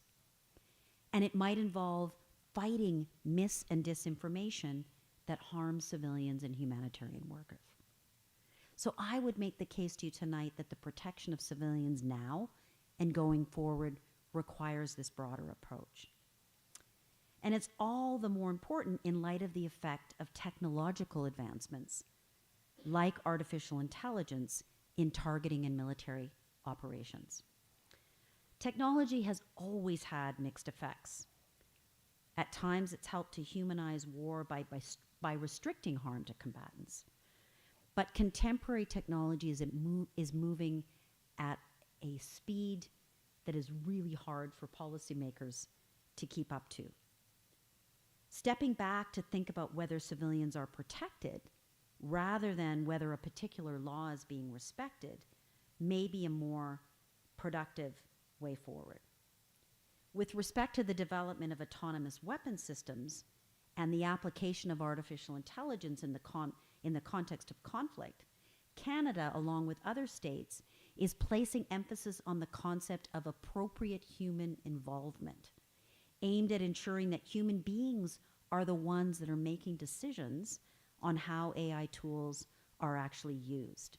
And it might involve fighting mis- and disinformation that harms civilians and humanitarian workers. So I would make the case to you tonight that the protection of civilians now and going forward requires this broader approach. And it's all the more important in light of the effect of technological advancements, like artificial intelligence, in targeting and military operations. Technology has always had mixed effects. At times, it's helped to humanize war by restricting harm to combatants. But contemporary technology is moving at a speed that is really hard for policymakers to keep up to. Stepping back to think about whether civilians are protected rather than whether a particular law is being respected may be a more productive way forward. With respect to the development of autonomous weapon systems and the application of artificial intelligence in the context of conflict, Canada, along with other states, is placing emphasis on the concept of appropriate human involvement, aimed at ensuring that human beings are the ones that are making decisions on how AI tools are actually used.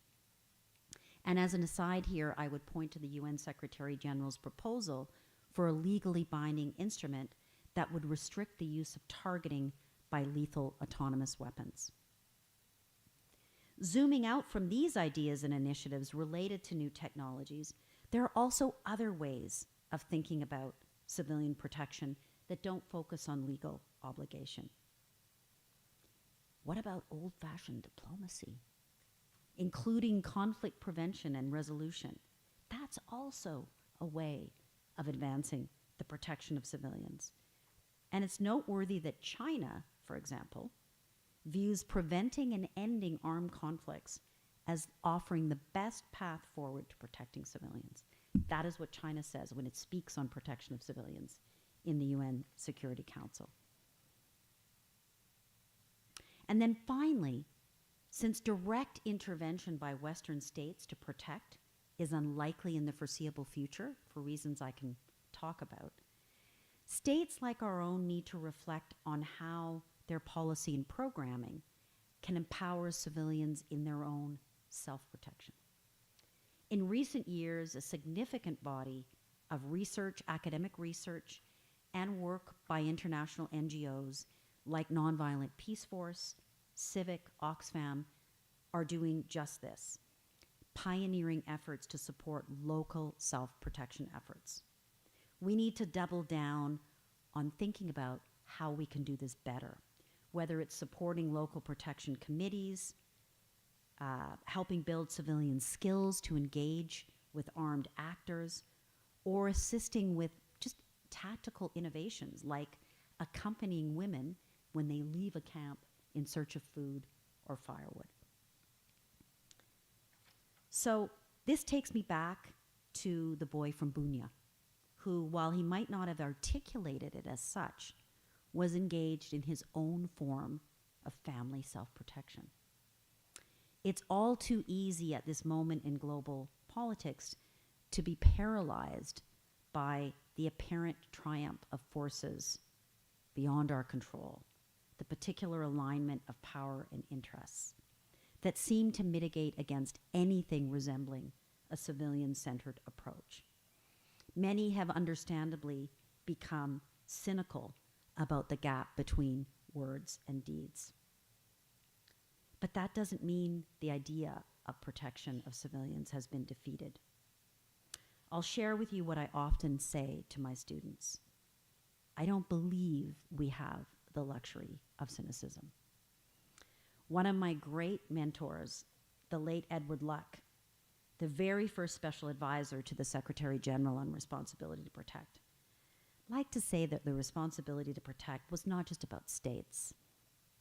And as an aside here, I would point to the UN Secretary General's proposal for a legally binding instrument that would restrict the use of targeting by lethal autonomous weapons. Zooming out from these ideas and initiatives related to new technologies, there are also other ways of thinking about civilian protection that don't focus on legal obligation. What about old-fashioned diplomacy, including conflict prevention and resolution? That's also a way of advancing the protection of civilians. And it's noteworthy that China, for example, views preventing and ending armed conflicts as offering the best path forward to protecting civilians. That is what China says when it speaks on protection of civilians in the UN Security Council. And then finally, since direct intervention by Western states to protect is unlikely in the foreseeable future, for reasons I can talk about, States like our own need to reflect on how their policy and programming can empower civilians in their own self-protection. In recent years, a significant body of research, academic research, and work by international NGOs like Nonviolent Peace Force, Civic, Oxfam are doing just this, pioneering efforts to support local self-protection efforts. We need to double down on thinking about how we can do this better, whether it's supporting local protection committees, helping build civilian skills to engage with armed actors, or assisting with just tactical innovations like accompanying women when they leave a camp in search of food or firewood. So this takes me back to the boy from Bunia, who, while he might not have articulated it as such, was engaged in his own form of family self-protection. It's all too easy at this moment in global politics to be paralyzed by the apparent triumph of forces beyond our control, the particular alignment of power and interests that seem to mitigate against anything resembling a civilian-centered approach. Many have understandably become cynical about the gap between words and deeds. But that doesn't mean the idea of protection of civilians has been defeated. I'll share with you what I often say to my students. I don't believe we have the luxury of cynicism. One of my great mentors, the late Edward Luck, the very first special advisor to the Secretary General on responsibility to protect, liked to say that the responsibility to protect was not just about states,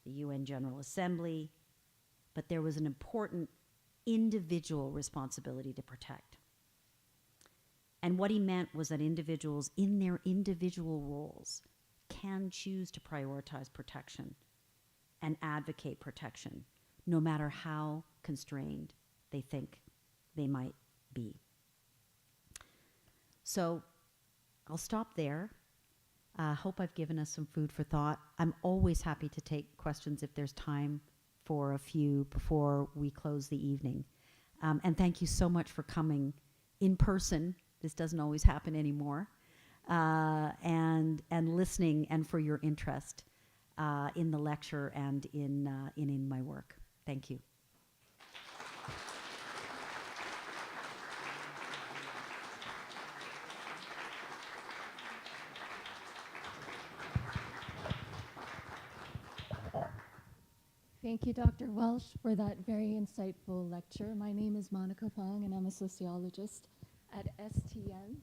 the UN General Assembly, but there was an important individual responsibility to protect. And what he meant was that individuals in their individual roles can choose to prioritize protection and advocate protection, no matter how constrained they think they might be. So I'll stop there. Hope I've given us some food for thought. I'm always happy to take questions if there's time for a few before we close the evening. And thank you so much for coming in person. This doesn't always happen anymore. And listening, and for your interest in the lecture and in my work. Thank you. Thank you, Dr. Welsh, for that very insightful lecture. My name is Monica Fong, and I'm a sociologist at STM.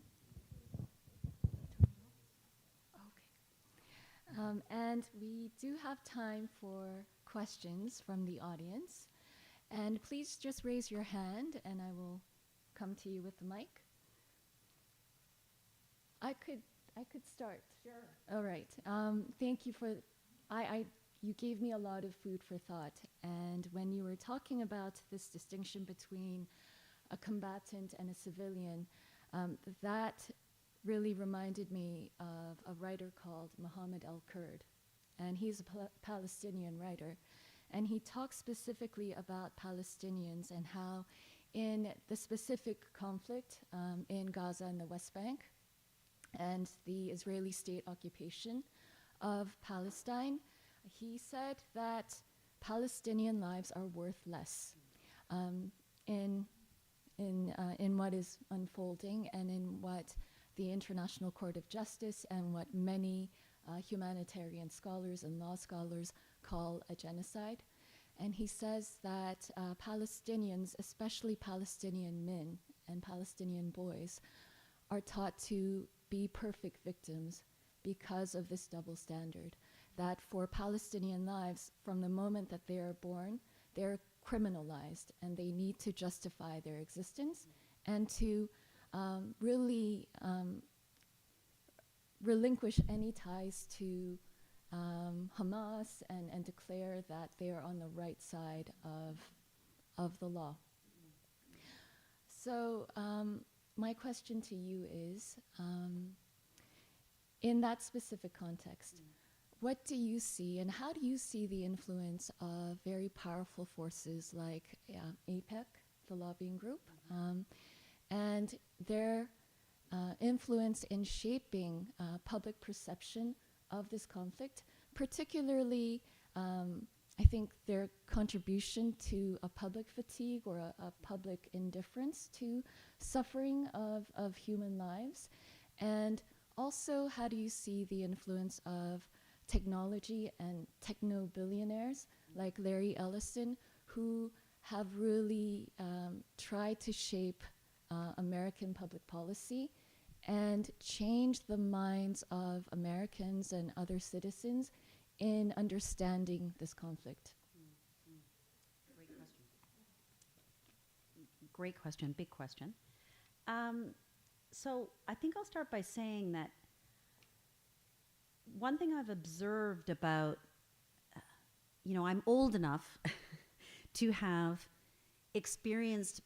Okay. And we do have time for questions from the audience. And please just raise your hand, and I will come to you with the mic. I could start. Sure. All right. Thank you for. You gave me a lot of food for thought, and when you were talking about this distinction between a combatant and a civilian, that really reminded me of a writer called Mohammed El-Kurd, and he's a Palestinian writer, and he talks specifically about Palestinians and how in the specific conflict in Gaza and the West Bank and the Israeli state occupation of Palestine, he said that Palestinian lives are worth less in what is unfolding and in what the International Court of Justice and what many humanitarian scholars and law scholars call a genocide. And he says that Palestinians, especially Palestinian men and Palestinian boys, are taught to be perfect victims because of this double standard. That for Palestinian lives, from the moment that they are born, they're criminalized and they need to justify their existence and to really relinquish any ties to Hamas and declare that they are on the right side of the law. So my question to you is, in that specific context, what do you see and how do you see the influence of very powerful forces like APEC, the lobbying group, and their influence in shaping public perception of this conflict, particularly I think their contribution to a public fatigue or a public indifference to suffering of human lives? And also, how do you see the influence of technology and techno-billionaires like Larry Ellison, who have really tried to shape American public policy and change the minds of Americans and other citizens in understanding this conflict? Great question, big question. So I think I'll start by saying that one thing I've observed about, I'm old enough to have experienced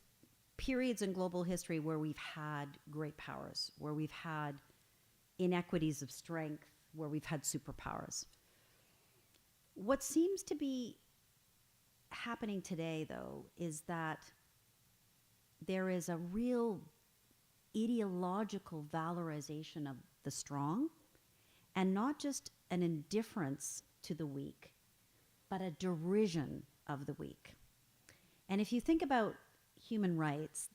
periods in global history where we've had great powers, where we've had inequities of strength, where we've had superpowers. What seems to be happening today, though, is that there is a real ideological valorization of the strong, and not just an indifference to the weak, but a derision of the weak. And if you think about human rights,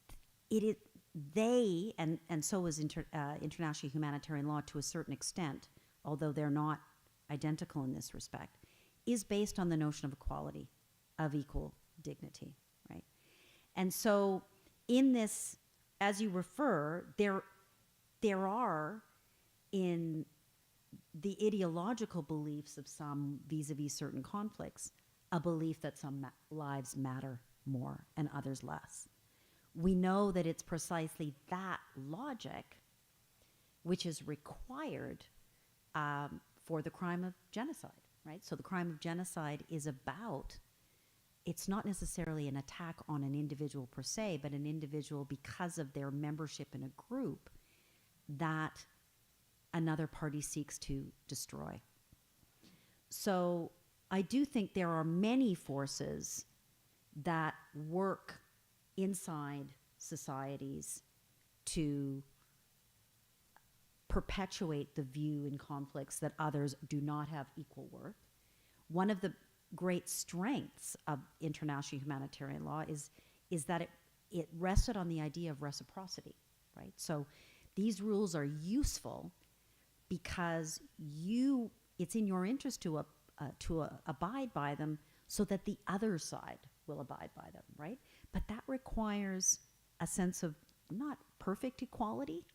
they, and so is international humanitarian law to a certain extent, although they're not identical in this respect, is based on the notion of equality, of equal dignity, right? And so in this, as you refer, there are in the ideological beliefs of some vis-a-vis certain conflicts, a belief that some lives matter more and others less. We know that it's precisely that logic which is required for the crime of genocide, right? So the crime of genocide is about, it's not necessarily an attack on an individual per se, but an individual because of their membership in a group that another party seeks to destroy. So I do think there are many forces that work inside societies to perpetuate the view in conflicts that others do not have equal worth. One of the great strengths of international humanitarian law is that it rested on the idea of reciprocity, right? So these rules are useful because it's in your interest to abide by them so that the other side will abide by them, right? But that requires a sense of not perfect equality,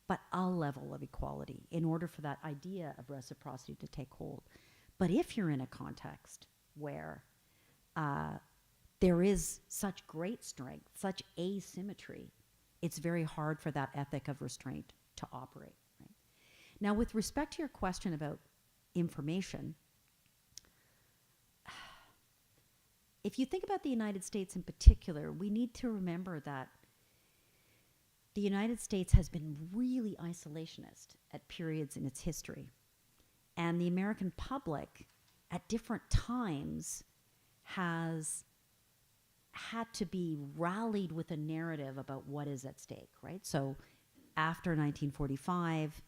but a level of equality in order for that idea of reciprocity to take hold. But if you're in a context where there is such great strength, such asymmetry, it's very hard for that ethic of restraint to operate, right? Now, with respect to your question about information, if you think about the United States in particular, we need to remember that the United States has been really isolationist at periods in its history. And the American public at different times has had to be rallied with a narrative about what is at stake, right? So after 1945,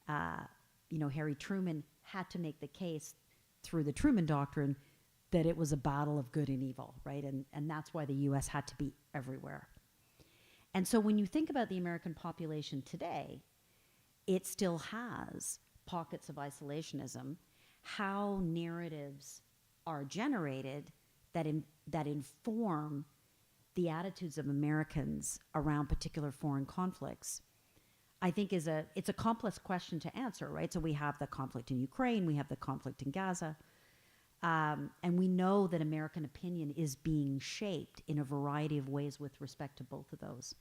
Harry Truman had to make the case through the Truman Doctrine that it was a battle of good and evil, right? And that's why the U.S. had to be everywhere. And so when you think about the American population today, it still has pockets of isolationism, how narratives are generated that inform the attitudes of Americans around particular foreign conflicts, I think it's a complex question to answer, right? So we have the conflict in Ukraine, we have the conflict in Gaza, and we know that American opinion is being shaped in a variety of ways with respect to both of those.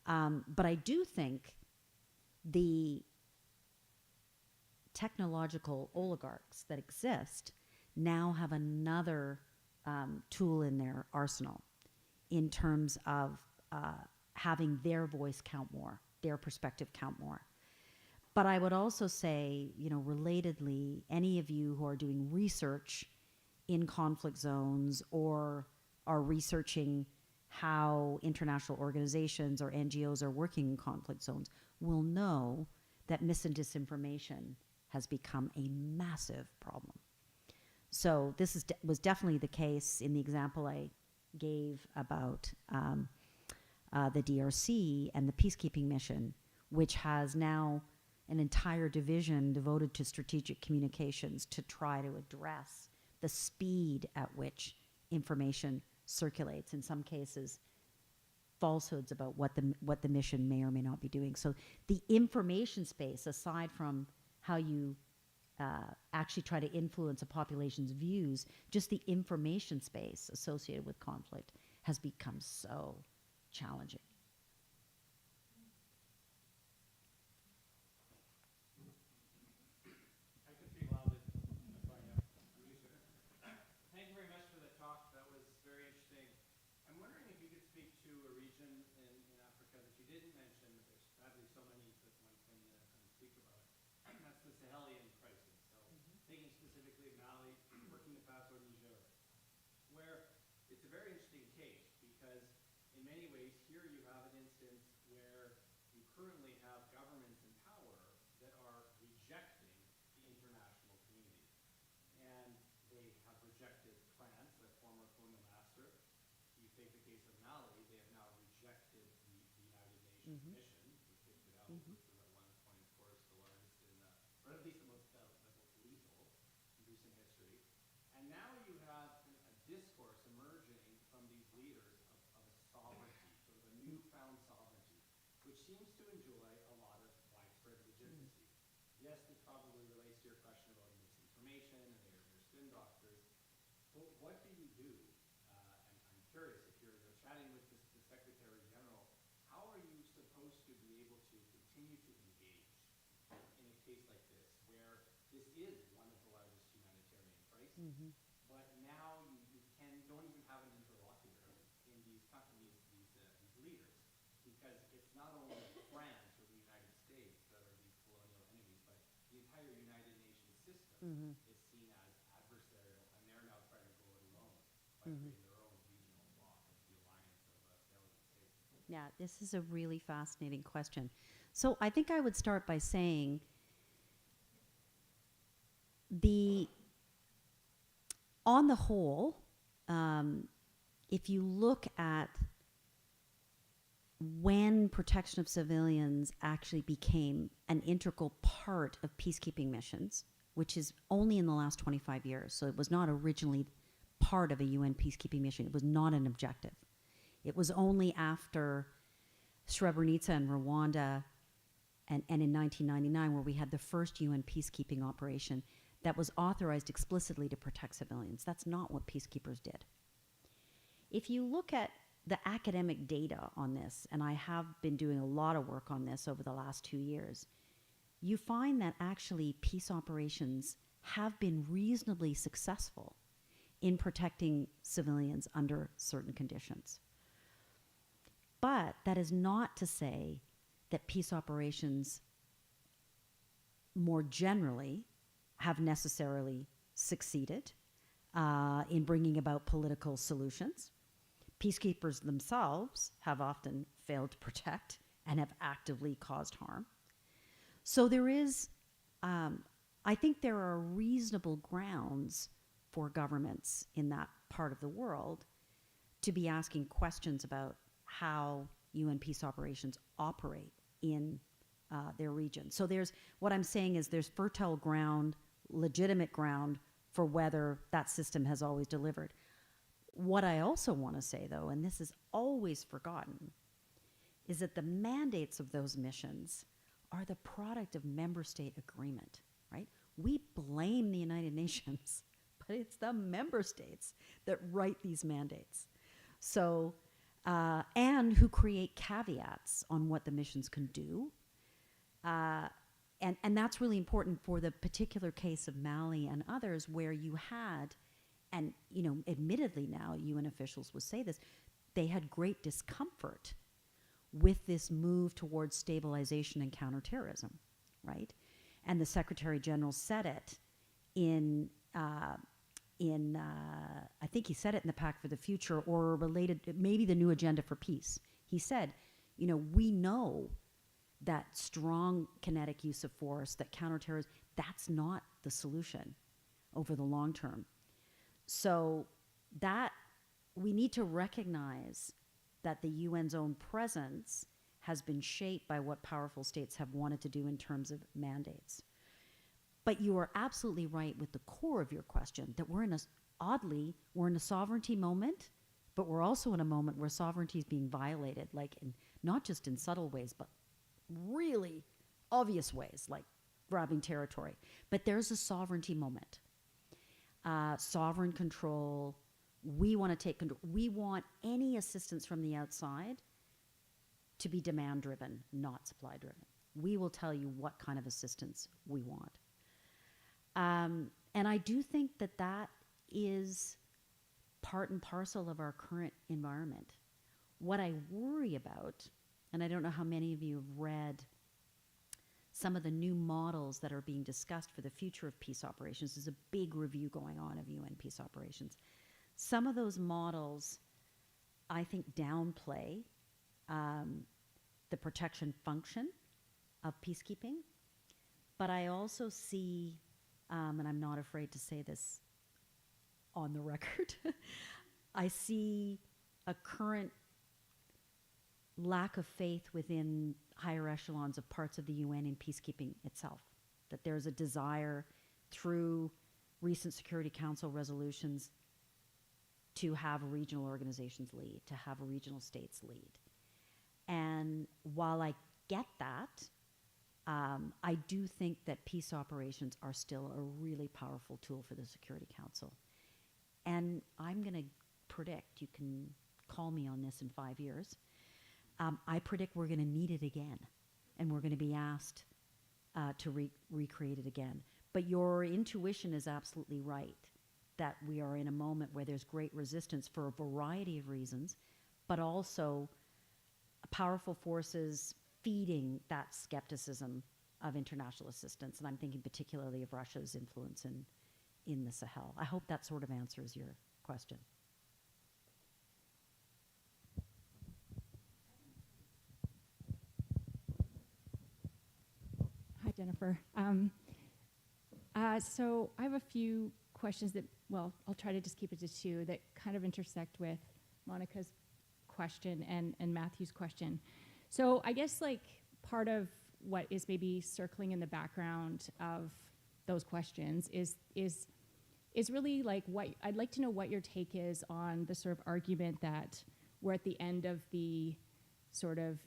But I do think the technological oligarchs that exist now have another tool in their arsenal in terms of having their voice count more, their perspective count more. But I would also say, you know, relatedly, any of you who are doing research in conflict zones or are researching how international organizations or NGOs are working in conflict zones will know that mis and disinformation has become a massive problem. So this is was definitely the case in the example I gave about the DRC and the peacekeeping mission, which has now an entire division devoted to strategic communications to try to address the speed at which information circulates. In some cases, falsehoods about what the mission may or may not be doing. So the information space, aside from how you actually try to influence a population's views, just the information space associated with conflict has become so challenging. I could speak loudly. That's fine, yeah. I'm used to it. Thank you very much for the talk. That was very interesting. I'm wondering if you could speak to a region in Africa that you didn't mention, but there's sadly so many that one can speak about. That's the Sahelian crisis. So thinking specifically of Mali, Burkina Faso, Niger, where it's a very interesting case because in many ways here you have an instance where you currently have governments in power that are rejecting the international community. And they have rejected France, a former colonial master. You take the case of Mali, they have now rejected the United Nations mission. They kicked it out, which was at one point, of course, the largest in, or at least the most lethal in recent history. And now you have a discourse emerging from these leaders of a sovereignty, sort of a newfound sovereignty, which seems to enjoy a lot of widespread legitimacy. Yes, this probably relates to your question about misinformation and their spin doctors. But what do you do? And I'm curious, if you're chatting with the Secretary General, how are you supposed to be able to continue to engage in a case like this, where this is one of the largest humanitarian crises, but now you don't even have an interlocutor in these companies, these leaders, because it's not only France or the United States that are these colonial enemies, but the entire United Nations system is seen as adversarial, and they're now trying to go it alone by creating their own regional bloc of the alliance of failed states. Yeah, this is a really fascinating question. So I think I would start by saying on the whole, if you look at when protection of civilians actually became an integral part of peacekeeping missions, which is only in the last 25 years, so it was not originally part of a UN peacekeeping mission. It was not an objective. It was only after Srebrenica and Rwanda and in 1999 where we had the first UN peacekeeping operation that was authorized explicitly to protect civilians. That's not what peacekeepers did. If you look at the academic data on this, and I have been doing a lot of work on this over the last 2 years, you find that actually peace operations have been reasonably successful in protecting civilians under certain conditions. But that is not to say that peace operations more generally have necessarily succeeded in bringing about political solutions. Peacekeepers themselves have often failed to protect and have actively caused harm. So there is, I think there are reasonable grounds for governments in that part of the world to be asking questions about how UN peace operations operate in their region. So what I'm saying is there's fertile ground, legitimate ground for whether that system has always delivered. What I also want to say, though, and this is always forgotten, is that the mandates of those missions are the product of member state agreement, right? We blame the United Nations, but it's the member states that write these mandates. So, and who create caveats on what the missions can do. And that's really important for the particular case of Mali and others where you had, and admittedly now UN officials would say this, they had great discomfort with this move towards stabilization and counterterrorism, right? And the Secretary General said it I think he said it in the Pact for the Future, or related, maybe the new agenda for peace. He said, you know, we know that strong kinetic use of force, that counterterrorism, that's not the solution over the long term. So that we need to recognize that the UN's own presence has been shaped by what powerful states have wanted to do in terms of mandates. But you are absolutely right with the core of your question, that we're in a sovereignty moment, but we're also in a moment where sovereignty is being violated, like not just in subtle ways, but really obvious ways, like grabbing territory. But there's a sovereignty moment. Sovereign control. We want to take control. We want any assistance from the outside to be demand-driven, not supply-driven. We will tell you what kind of assistance we want. And I do think that that is part and parcel of our current environment. What I worry about, and I don't know how many of you have read some of the new models that are being discussed for the future of peace operations. There's a big review going on of UN peace operations. Some of those models, I think, downplay the protection function of peacekeeping. But I also see, and I'm not afraid to say this on the record, I see a current lack of faith within higher echelons of parts of the UN in peacekeeping itself. That there's a desire through recent Security Council resolutions to have regional organizations lead, to have regional states lead. And while I get that, I do think that peace operations are still a really powerful tool for the Security Council. And I'm going to predict, you can call me on this in 5 years, I predict we're going to need it again. And we're going to be asked to recreate it again. But your intuition is absolutely right, that we are in a moment where there's great resistance for a variety of reasons, but also powerful forces feeding that skepticism of international assistance. And I'm thinking particularly of Russia's influence in the Sahel. I hope that sort of answers your question. Hi, Jennifer. So I have a few questions that, well, I'll try to just keep it to two that kind of intersect with Monica's question and Matthew's question. So I guess like part of what is maybe circling in the background of those questions is really like what I'd like to know what your take is on the sort of argument that we're at the end of the sort of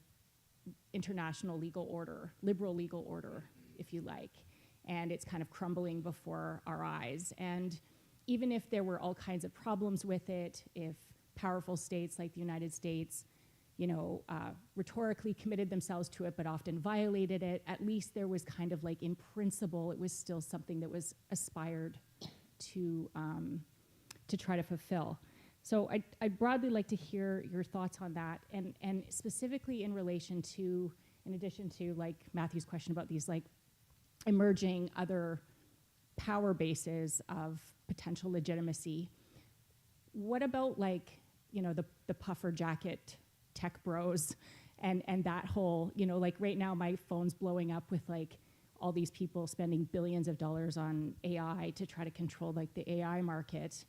international legal order, liberal legal order, if you like, and it's kind of crumbling before our eyes. And even if there were all kinds of problems with it, if powerful states like the United States, you know, rhetorically committed themselves to it, but often violated it, at least there was kind of like in principle, it was still something that was aspired to try to fulfill. So I'd broadly like to hear your thoughts on that, and specifically in relation to, in addition to like Matthew's question about these like emerging other power bases of potential legitimacy. What about like, you know, the puffer jacket tech bros and that whole, you know, like right now my phone's blowing up with like all these people spending billions of dollars on AI to try to control like the AI market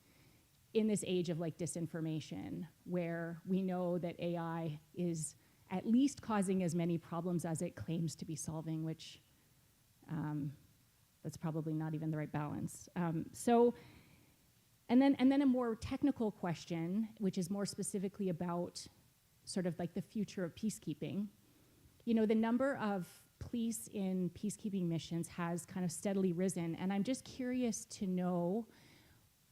in this age of like disinformation, where we know that AI is at least causing as many problems as it claims to be solving, which that's probably not even the right balance. And then a more technical question, which is more specifically about sort of like the future of peacekeeping. You know, the number of police in peacekeeping missions has kind of steadily risen, and I'm just curious to know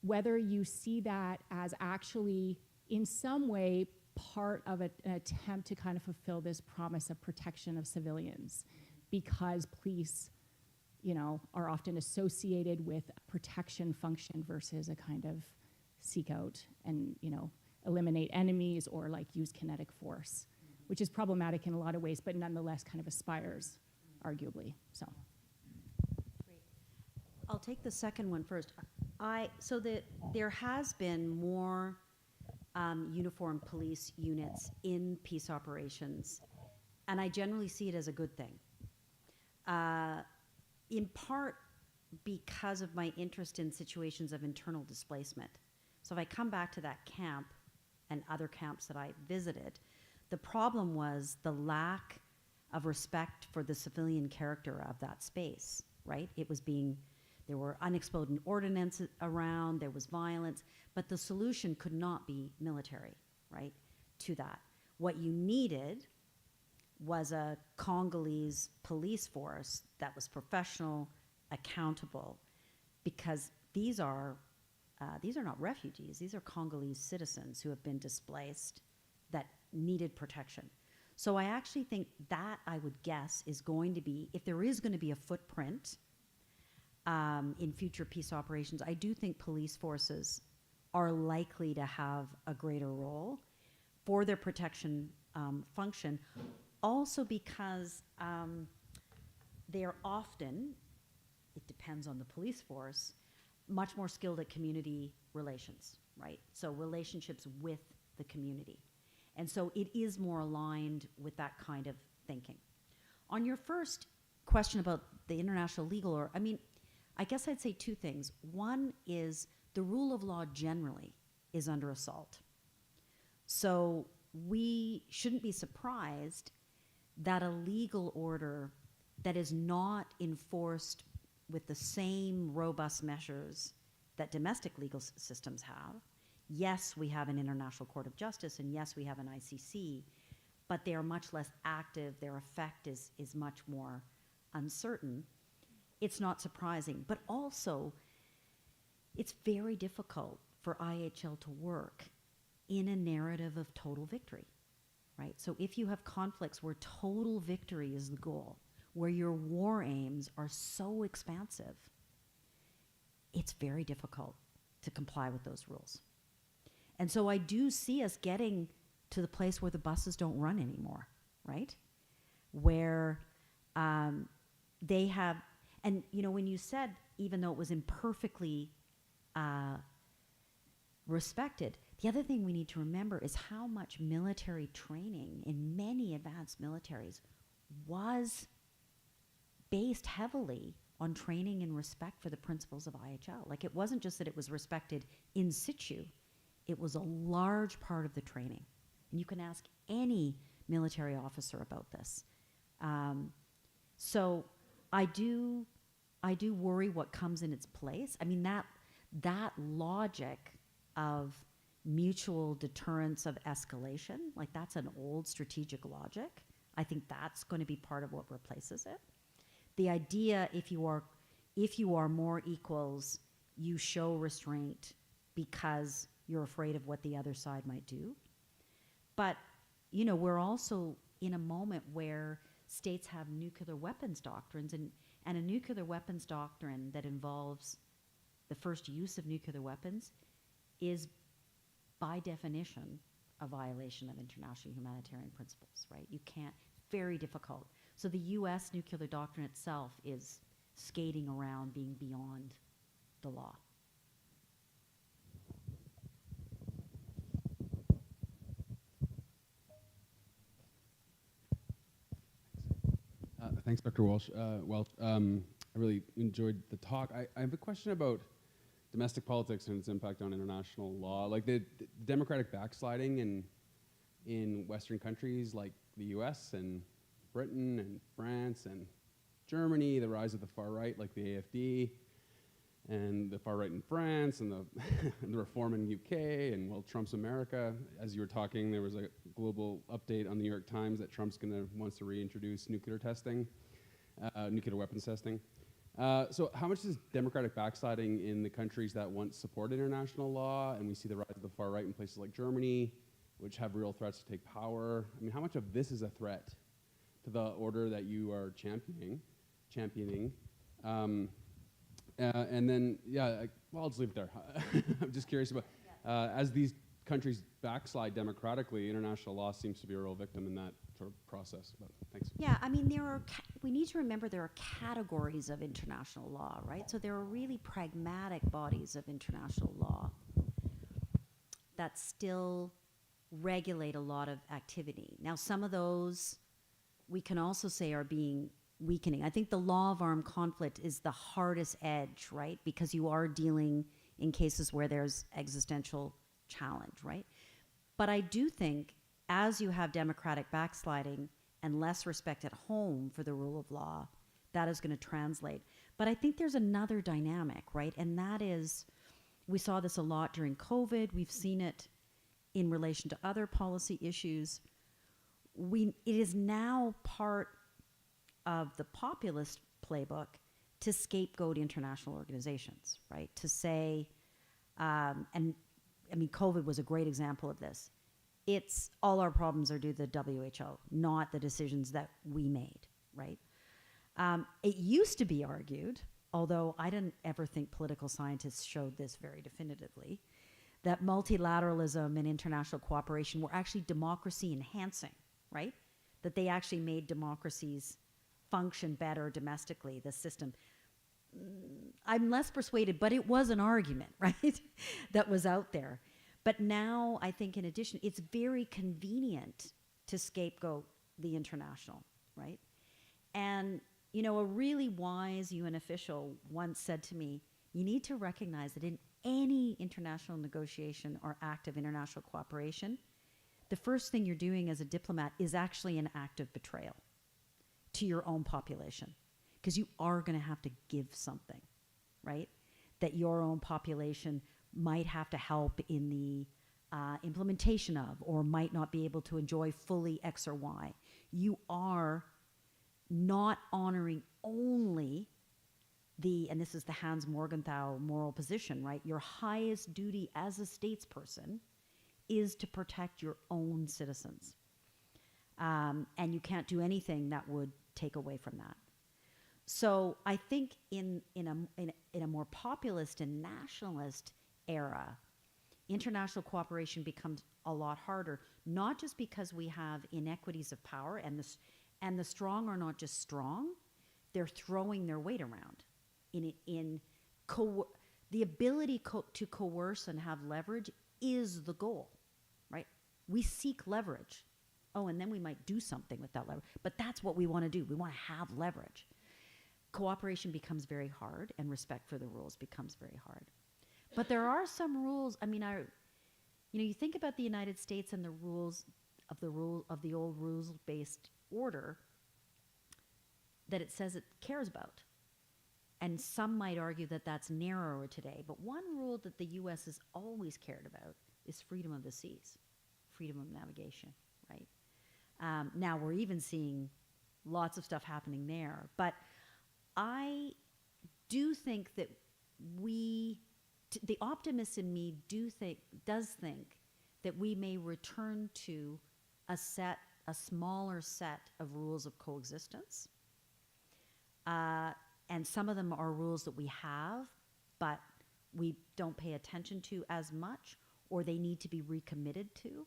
whether you see that as actually in some way part of an attempt to kind of fulfill this promise of protection of civilians, because police, you know, are often associated with a protection function versus a kind of seek out and, you know, eliminate enemies or like use kinetic force, which is problematic in a lot of ways, but nonetheless kind of aspires arguably. So. I'll take the second one first. So that there has been more uniformed police units in peace operations, and I generally see it as a good thing. In part because of my interest in situations of internal displacement. So if I come back to that camp and other camps that I visited, the problem was the lack of respect for the civilian character of that space, right? There were unexploded ordnance around, there was violence, but the solution could not be military, right, to that. What you needed was a Congolese police force that was professional, accountable, because these are not refugees, these are Congolese citizens who have been displaced that needed protection. So I actually think that, I would guess, is going to be, if there is going to be a footprint in future peace operations, I do think police forces are likely to have a greater role for their protection function, also because they are often, it depends on the police force, much more skilled at community relations, right? So relationships with the community. And so it is more aligned with that kind of thinking. On your first question about the international legal order, I mean, I guess I'd say two things. One is the rule of law generally is under assault. So we shouldn't be surprised that a legal order that is not enforced with the same robust measures that domestic legal systems have. Yes, we have an International Court of Justice, and yes, we have an ICC, but they are much less active. Their effect is much more uncertain. It's not surprising, but also it's very difficult for IHL to work in a narrative of total victory, right? So if you have conflicts where total victory is the goal, where your war aims are so expansive, it's very difficult to comply with those rules. And so I do see us getting to the place where the buses don't run anymore, right? Where they have, and you know, when you said, even though it was imperfectly respected, the other thing we need to remember is how much military training in many advanced militaries was based heavily on training and respect for the principles of IHL. Like, it wasn't just that it was respected in situ, it was a large part of the training. And you can ask any military officer about this. So I do worry what comes in its place. I mean, that logic of mutual deterrence of escalation, like, that's an old strategic logic. I think that's going to be part of what replaces it. The idea, if you are more equals, you show restraint because you're afraid of what the other side might do. But, you know, we're also in a moment where states have nuclear weapons doctrines, and a nuclear weapons doctrine that involves the first use of nuclear weapons is, by definition, a violation of international humanitarian principles, right? You can't, very difficult. So the US nuclear doctrine itself is skating around being beyond the law. Thanks, Dr. Welsh. I really enjoyed the talk. I have a question about domestic politics and its impact on international law. Like the democratic backsliding in Western countries like the US and Britain and France and Germany, the rise of the far right like the AfD, and the far right in France, and the reform in UK, and well, Trump's America. As you were talking, there was a global update on the New York Times that Trump's wants to reintroduce nuclear testing, nuclear weapons testing. So how much is democratic backsliding in the countries that once supported international law, and we see the rise of the far right in places like Germany, which have real threats to take power? I mean, how much of this is a threat to the order that you are championing? And then, well, I'll just leave it there. I'm just curious about, as these countries backslide democratically, international law seems to be a real victim in that sort of process. But thanks. Yeah, I mean, we need to remember there are categories of international law, right? So there are really pragmatic bodies of international law that still regulate a lot of activity. Now, some of those we can also say are being weakening. I think the law of armed conflict is the hardest edge, right? Because you are dealing in cases where there's existential challenge, right? But I do think as you have democratic backsliding and less respect at home for the rule of law, that is going to translate. But I think there's another dynamic, right? And that is, we saw this a lot during COVID. We've seen it in relation to other policy issues. It is now part of the populist playbook to scapegoat international organizations, right? To say, and I mean, COVID was a great example of this. It's all our problems are due to the WHO, not the decisions that we made, right? It used to be argued, although I didn't ever think political scientists showed this very definitively, that multilateralism and international cooperation were actually democracy enhancing, right? That they actually made democracies function better domestically, the system. I'm less persuaded, but it was an argument, right? That was out there. But now I think in addition, it's very convenient to scapegoat the international, right? And, you know, a really wise UN official once said to me, you need to recognize that in any international negotiation or act of international cooperation, the first thing you're doing as a diplomat is actually an act of betrayal to your own population, because you are going to have to give something, right? That your own population might have to help in the implementation of, or might not be able to enjoy fully X or Y. You are not honoring only and this is the Hans Morgenthau moral position, right? Your highest duty as a statesperson is to protect your own citizens. And you can't do anything that would take away from that. So I think in a more populist and nationalist era, international cooperation becomes a lot harder, not just because we have inequities of power and the strong are not just strong, they're throwing their weight around. The ability to coerce and have leverage is the goal, right? We seek leverage. Oh, and then we might do something with that leverage. But that's what we want to do. We want to have leverage. Cooperation becomes very hard, and respect for the rules becomes very hard. But there are some rules. I mean, you think about the United States and the rules of the old rules-based order that it says it cares about. And some might argue that that's narrower today. But one rule that the U.S. has always cared about is freedom of the seas, freedom of navigation, right? Now we're even seeing lots of stuff happening there. But I do think that the optimist in me does think that we may return to a smaller set of rules of coexistence. And some of them are rules that we have, but we don't pay attention to as much, or they need to be recommitted to.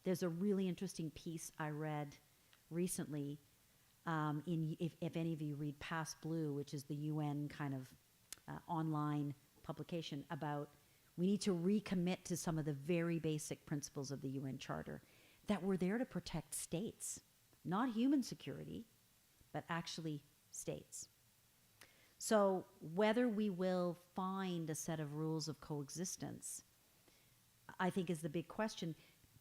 There's a really interesting piece I read recently, if any of you read Past Blue, which is the UN kind of online publication, about we need to recommit to some of the very basic principles of the UN Charter that were there to protect states, not human security, but actually states. So whether we will find a set of rules of coexistence, I think is the big question,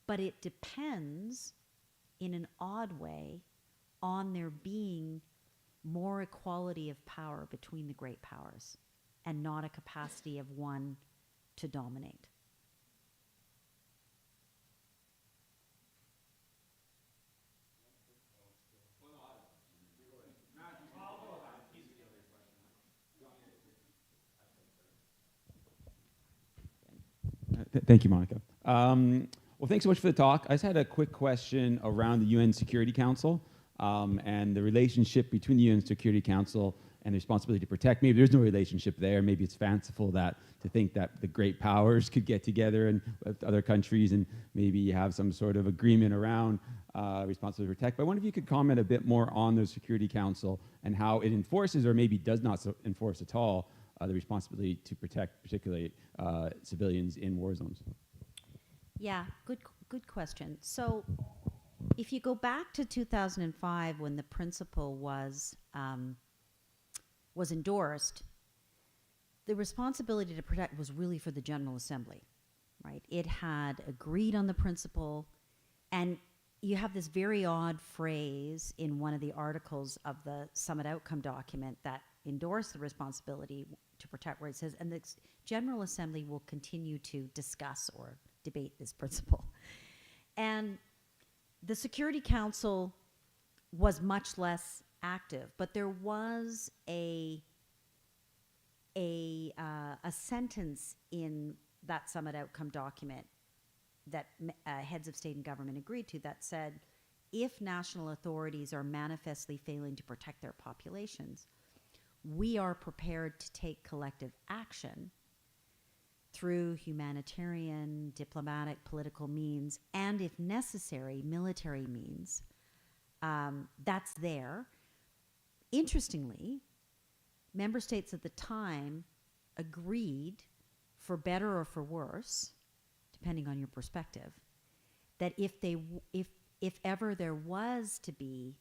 but it depends in an odd way on there being more equality of power between the great powers and not a capacity of one to dominate. Thank you, Monica. Well, thanks so much for the talk. I just had a quick question around the UN Security Council and the relationship between the UN Security Council and the responsibility to protect. Maybe there's no relationship there. Maybe it's fanciful that to think that the great powers could get together and with other countries and maybe have some sort of agreement around responsibility to protect. But I wonder if you could comment a bit more on the Security Council and how it enforces, or maybe does not enforce at all, the responsibility to protect, particularly civilians in war zones. Yeah, good question. So if you go back to 2005 when the principle was endorsed, the responsibility to protect was really for the General Assembly, right? It had agreed on the principle, and you have this very odd phrase in one of the articles of the summit outcome document that endorsed the responsibility to protect, where it says, and the General Assembly will continue to discuss or debate this principle. And the Security Council was much less active, but there was a sentence in that summit outcome document that heads of state and government agreed to that said, if national authorities are manifestly failing to protect their populations, we are prepared to take collective action through humanitarian, diplomatic, political means, and if necessary, military means. That's there. Interestingly, member states at the time agreed, for better or for worse, depending on your perspective, that if ever there was to be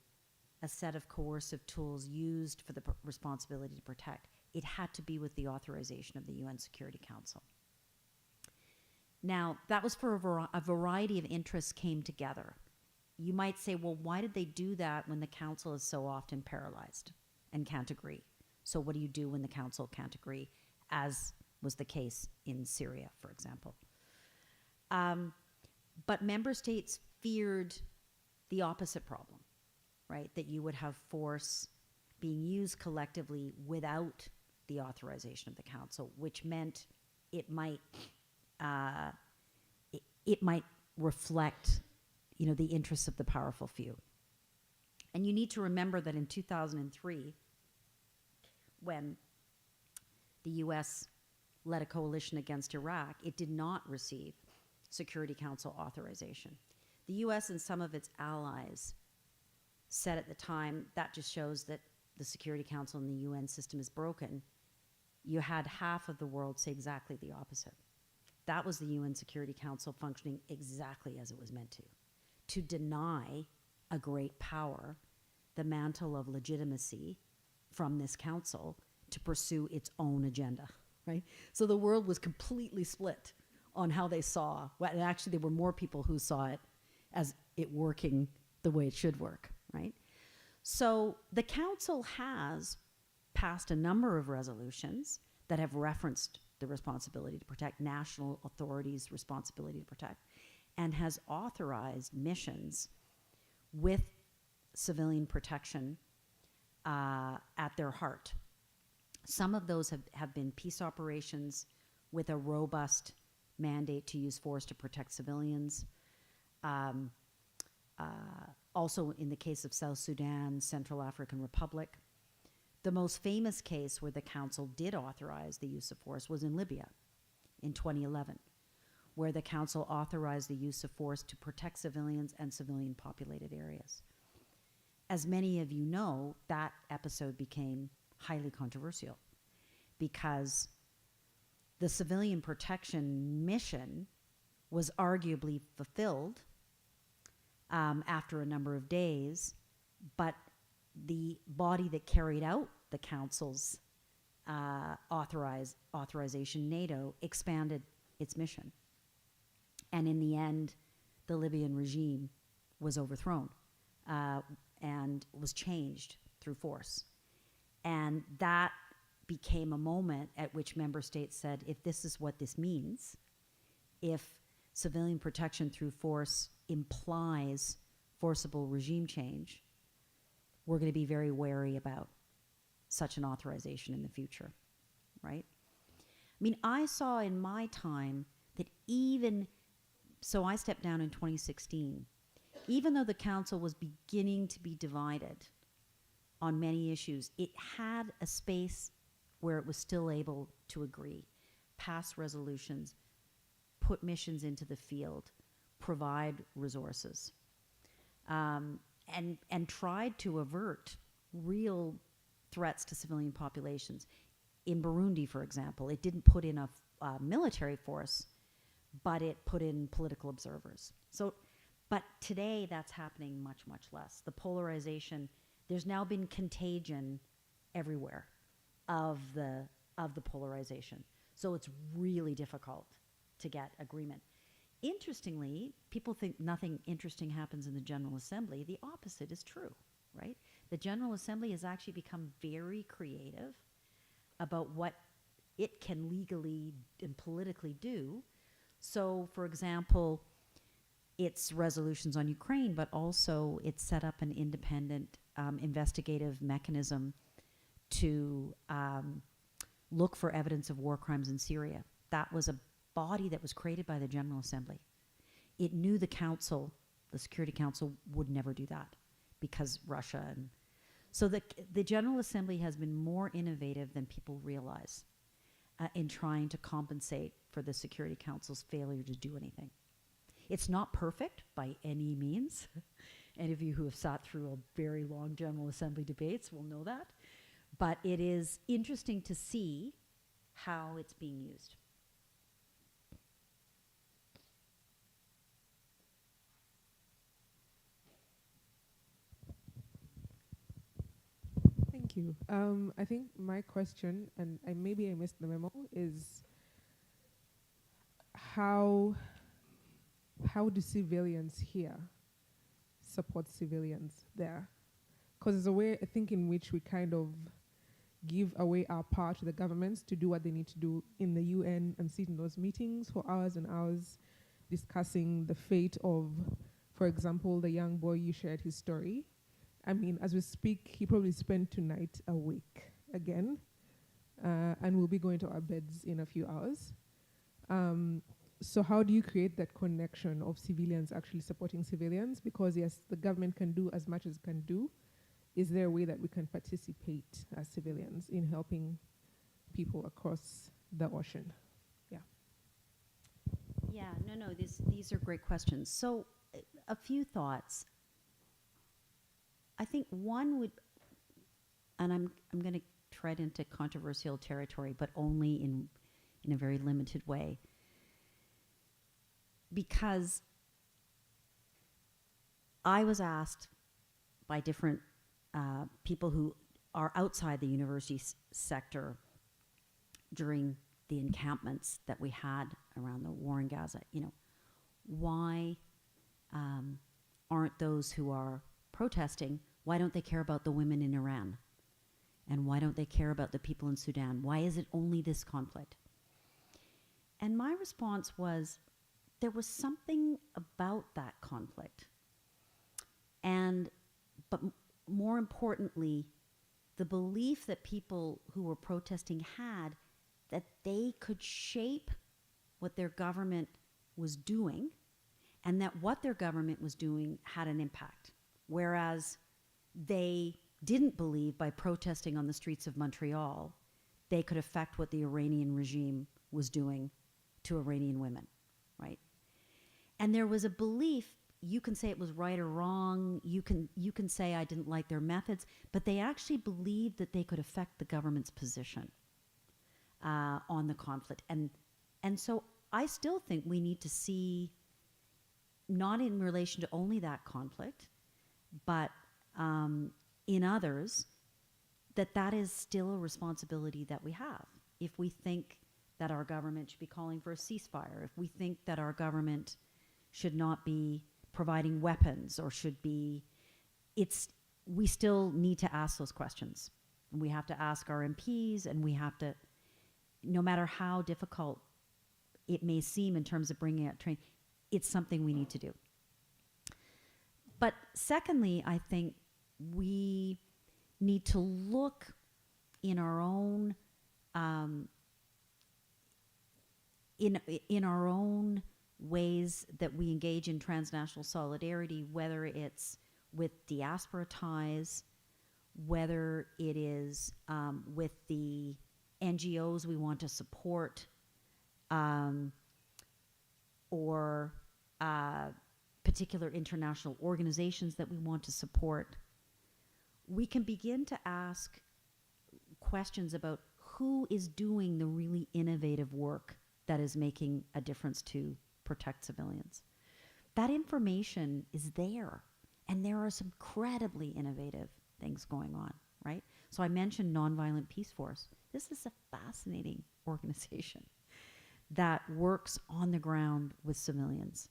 a set of coercive tools used for the responsibility to protect, it had to be with the authorization of the UN Security Council. Now, that was for a variety of interests came together. You might say, well, why did they do that when the council is so often paralyzed and can't agree? So what do you do when the council can't agree, as was the case in Syria, for example? But member states feared the opposite problem, right? That you would have force being used collectively without the authorization of the council, which meant it might reflect, the interests of the powerful few. And you need to remember that in 2003, when the U.S. led a coalition against Iraq, it did not receive Security Council authorization. The U.S. and some of its allies said at the time, that just shows that the Security Council and the UN system is broken. You had half of the world say exactly the opposite. That was the UN Security Council functioning exactly as it was meant to deny a great power the mantle of legitimacy from this council to pursue its own agenda, right? So the world was completely split on how they saw, well, and actually there were more people who saw it as it working the way it should work, right? So the council has passed a number of resolutions that have referenced the responsibility to protect, national authorities' responsibility to protect, and has authorized missions with civilian protection at their heart. Some of those have been peace operations with a robust mandate to use force to protect civilians. Also in the case of South Sudan, Central African Republic. The most famous case where the council did authorize the use of force was in Libya in 2011, where the council authorized the use of force to protect civilians and civilian populated areas. As many of you know, that episode became highly controversial because the civilian protection mission was arguably fulfilled after a number of days, but the body that carried out the council's authorization, NATO, expanded its mission. And in the end, the Libyan regime was overthrown and was changed through force. And that became a moment at which member states said, if this is what this means, if civilian protection through force implies forcible regime change, we're going to be very wary about such an authorization in the future, right? I mean, I saw in my time that so I stepped down in 2016, even though the council was beginning to be divided on many issues, it had a space where it was still able to agree, pass resolutions, put missions into the field, provide resources, and tried to avert real threats to civilian populations. In Burundi, for example, it didn't put in a military force, but it put in political observers. So, but today that's happening much, much less. The polarization, there's now been contagion everywhere of the polarization. So it's really difficult to get agreement. Interestingly, people think nothing interesting happens in the General Assembly. The opposite is true, right? The General Assembly has actually become very creative about what it can legally and politically do. So, for example, it's resolutions on Ukraine, but also it's set up an independent investigative mechanism to look for evidence of war crimes in Syria. That was a body that was created by the General Assembly. It knew the council, the Security Council, would never do that because Russia. And so the General Assembly has been more innovative than people realize in trying to compensate for the Security Council's failure to do anything. It's not perfect by any means. Any of you who have sat through a very long General Assembly debates will know that. But it is interesting to see how it's being used. Thank you. I think my question, and maybe I missed the memo, is how do civilians here support civilians there? Because there's a way, I think, in which we kind of give away our power to the governments to do what they need to do in the UN and sit in those meetings for hours and hours discussing the fate of, for example, the young boy you shared his story. I mean, as we speak, he probably spent tonight awake again, and we'll be going to our beds in a few hours. So how do you create that connection of civilians actually supporting civilians? Because yes, the government can do as much as it can do. Is there a way that we can participate as civilians in helping people across the ocean? Yeah. Yeah, no, these are great questions. So a few thoughts. I think one would, and I'm going to tread into controversial territory, but only in a very limited way. Because I was asked by different people who are outside the university sector during the encampments that we had around the war in Gaza, why aren't those who are protesting, why don't they care about the women in Iran? And why don't they care about the people in Sudan? Why is it only this conflict? And my response was, there was something about that conflict. But more importantly, the belief that people who were protesting had that they could shape what their government was doing, and that what their government was doing had an impact. Whereas they didn't believe by protesting on the streets of Montreal, they could affect what the Iranian regime was doing to Iranian women, right? And there was a belief, you can say it was right or wrong, you can say I didn't like their methods, but they actually believed that they could affect the government's position on the conflict. And so I still think we need to see, not in relation to only that conflict, but in others, that is still a responsibility that we have. If we think that our government should be calling for a ceasefire, if we think that our government should not be providing weapons or should be, we still need to ask those questions. And we have to ask our MPs, and we have to, no matter how difficult it may seem in terms of bringing out train, it's something we need to do. But secondly, I think we need to look in our own in our own ways that we engage in transnational solidarity, whether it's with diaspora ties, whether it is with the NGOs we want to support, or particular international organizations that we want to support, we can begin to ask questions about who is doing the really innovative work that is making a difference to protect civilians. That information is there, and there are some incredibly innovative things going on, right? So I mentioned Nonviolent Peace Force. This is a fascinating organization that works on the ground with civilians.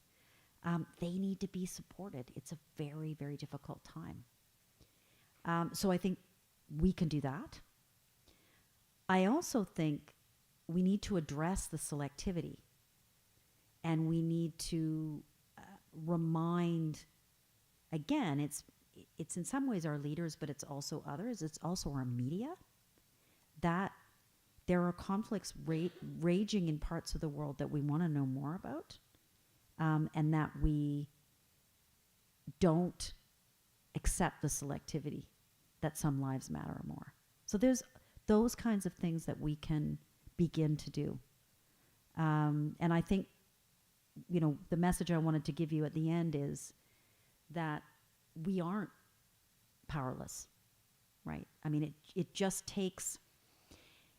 They need to be supported. It's a very, very difficult time. So I think we can do that. I also think we need to address the selectivity, and we need to remind, again, it's in some ways our leaders, but it's also others. It's also our media, that there are conflicts raging in parts of the world that we want to know more about, and that we don't accept the selectivity that some lives matter more. So there's those kinds of things that we can begin to do. And I think, the message I wanted to give you at the end is that we aren't powerless, right? I mean, it just takes,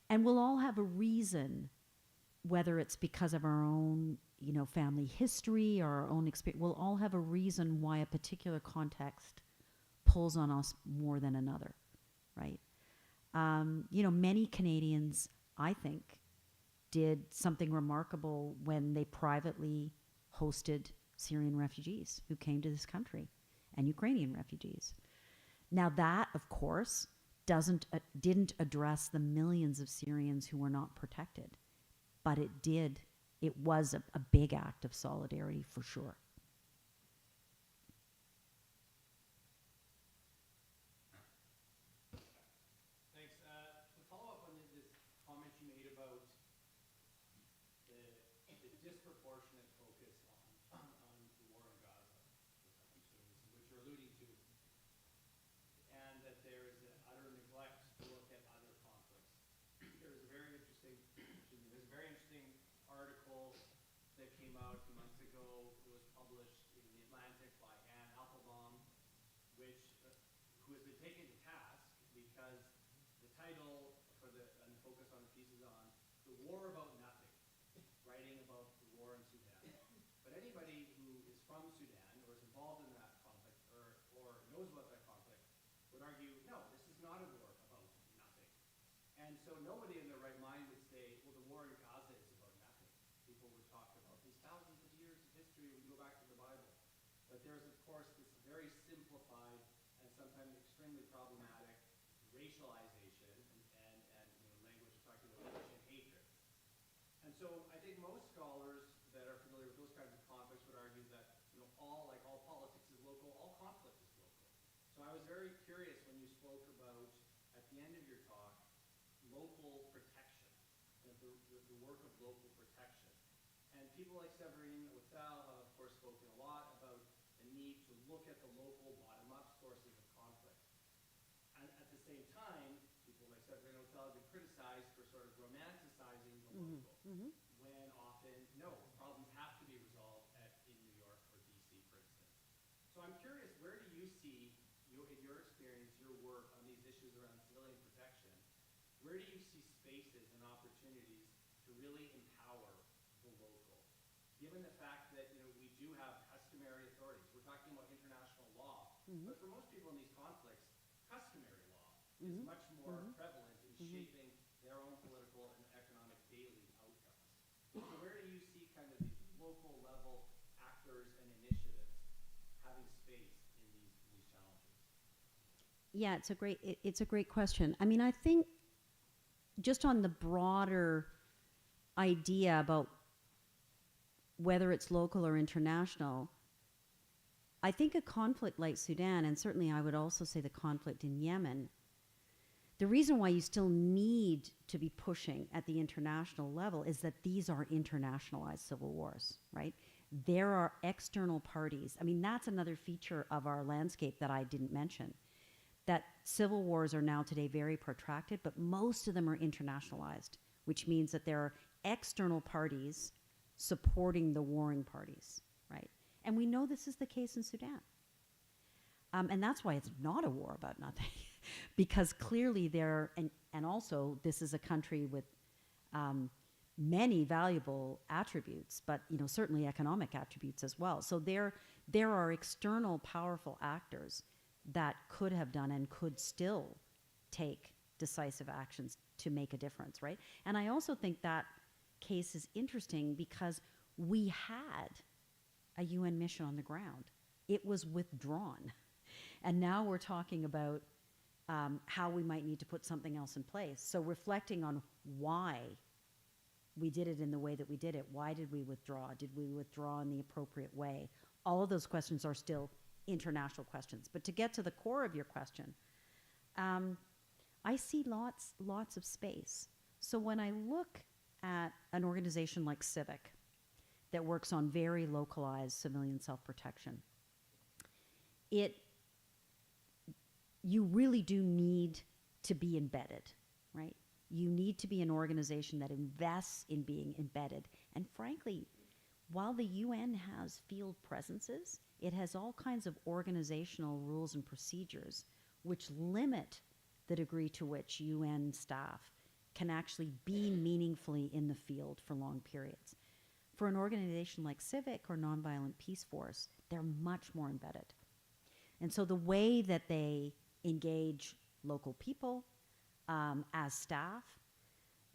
and we'll all have a reason, whether it's because of our own, family history or our own experience, we'll all have a reason why a particular context pulls on us more than another, right? Many Canadians, I think, did something remarkable when they privately hosted Syrian refugees who came to this country, and Ukrainian refugees. Now that, of course, didn't address the millions of Syrians who were not protected, but it was a big act of solidarity for sure. Thanks. To follow up on this comment you made about the disproportionate focus on the war in Gaza, which you're alluding to, and that there is an utter neglect to look at other conflicts. There's a very interesting article that came out a few months ago. It was published in The Atlantic by Anne Applebaum, who has been taken to task because the title and the focus on the piece is on the war about nothing, writing about the war in Sudan. But anybody who is from Sudan or is involved in that conflict or knows about that conflict would argue, no, this is not a war about nothing. And so nobody in their right mind would say, well, the war in Gaza is about nothing. People would talk about these thousands of years of history, we go back to the Bible. But there's, of course, this very simplified and sometimes extremely problematic racialization and language talking about Christian hatred. And so I think most scholars that are familiar with those kinds of conflicts would argue that all politics is local, all conflict is local. So I was very curious when you spoke about, at the end of your talk, local protection, the work of local protection. And people like Séverine Othel have, of course, spoken a lot about the need to look at the local bottom-up sources of conflict. And at the same time, people like Séverine Othel have been criticized for sort of romanticizing the local, when often, no, problems have to be resolved in New York or DC, for instance. So I'm curious, where do you see, in your experience, your work on these issues around civilian protection, where do you see spaces and opportunities to really empower the local? Given the fact that we do have customary authorities, we're talking about international law, but for most people in these conflicts, customary law is much more prevalent in shaping their own political and economic daily outcomes. So where do you see kind of these local level actors and initiatives having space in these challenges? Yeah, it's a great question. I mean, I think just on the broader idea about whether it's local or international, I think a conflict like Sudan, and certainly I would also say the conflict in Yemen, the reason why you still need to be pushing at the international level is that these are internationalized civil wars, right? There are external parties. I mean, that's another feature of our landscape that I didn't mention, that civil wars are now today very protracted, but most of them are internationalized, which means that there are external parties supporting the warring parties, right? And we know this is the case in Sudan. And that's why it's not a war about nothing, because clearly and also this is a country with many valuable attributes, but certainly economic attributes as well. So there are external powerful actors that could have done and could still take decisive actions to make a difference, right? And I also think that case is interesting because we had a UN mission on the ground. It was withdrawn. And now we're talking about how we might need to put something else in place. So reflecting on why we did it in the way that we did it. Why did we withdraw? Did we withdraw in the appropriate way? All of those questions are still international questions. But to get to the core of your question, I see lots of space. So when I look at an organization like Civic that works on very localized civilian self-protection, you really do need to be embedded, right? You need to be an organization that invests in being embedded. And frankly, while the UN has field presences, it has all kinds of organizational rules and procedures which limit the degree to which UN staff can actually be meaningfully in the field for long periods. For an organization like Civic or Nonviolent Peace Force, they're much more embedded. And so the way that they engage local people as staff,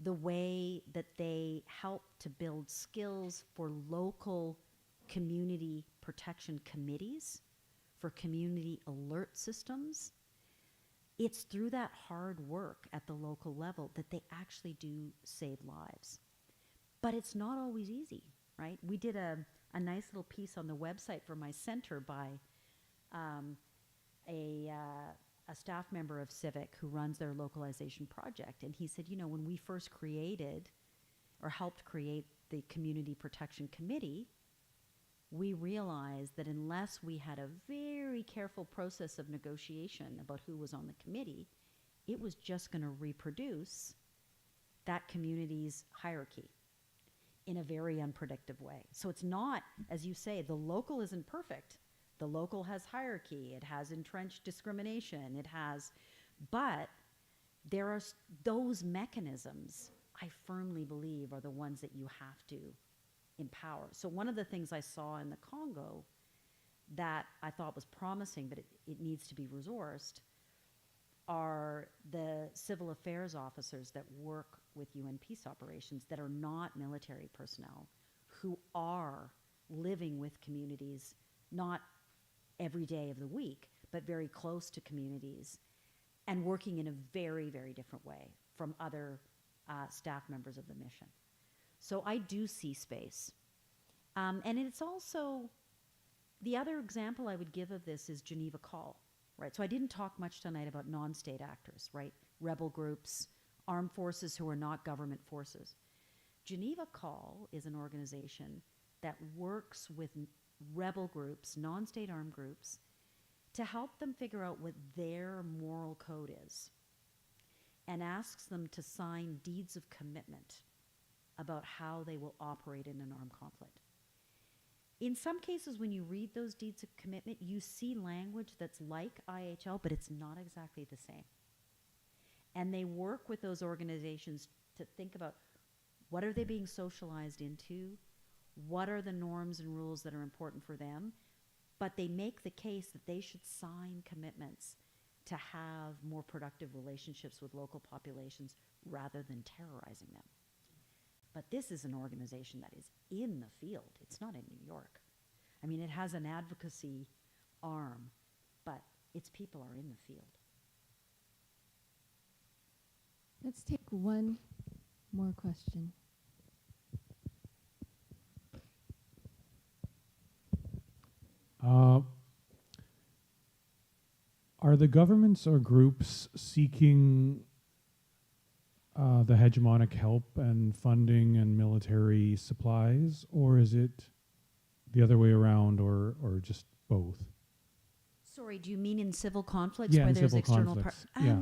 the way that they help to build skills for local community protection committees, for community alert systems, it's through that hard work at the local level that they actually do save lives. But it's not always easy, right? We did a nice little piece on the website for my center by a staff member of Civic who runs their localization project. And he said, when we first created or helped create the Community Protection Committee, we realized that unless we had a very careful process of negotiation about who was on the committee, it was just going to reproduce that community's hierarchy in a very unpredictable way. So it's not, as you say, the local isn't perfect. The local has hierarchy, it has entrenched discrimination, but there are those mechanisms, I firmly believe, are the ones that you have to empower. So one of the things I saw in the Congo that I thought was promising, but it needs to be resourced, are the civil affairs officers that work with UN peace operations that are not military personnel, who are living with communities, not every day of the week, but very close to communities and working in a very, very different way from other staff members of the mission. So I do see space. And it's also, the other example I would give of this is Geneva Call, right? So I didn't talk much tonight about non-state actors, right? Rebel groups, armed forces who are not government forces. Geneva Call is an organization that works with rebel groups, non-state armed groups, to help them figure out what their moral code is and asks them to sign deeds of commitment about how they will operate in an armed conflict. In some cases, when you read those deeds of commitment, you see language that's like IHL, but it's not exactly the same. And they work with those organizations to think about what are they being socialized into, what are the norms and rules that are important for them, but they make the case that they should sign commitments to have more productive relationships with local populations rather than terrorizing them. But this is an organization that is in the field. It's not in New York. I mean, it has an advocacy arm, but its people are in the field. Let's take one more question. Are the governments or groups seeking the hegemonic help and funding and military supplies, or is it the other way around, or just both? Sorry, do you mean in civil conflicts Yeah, where in there's civil external conflicts. Yeah.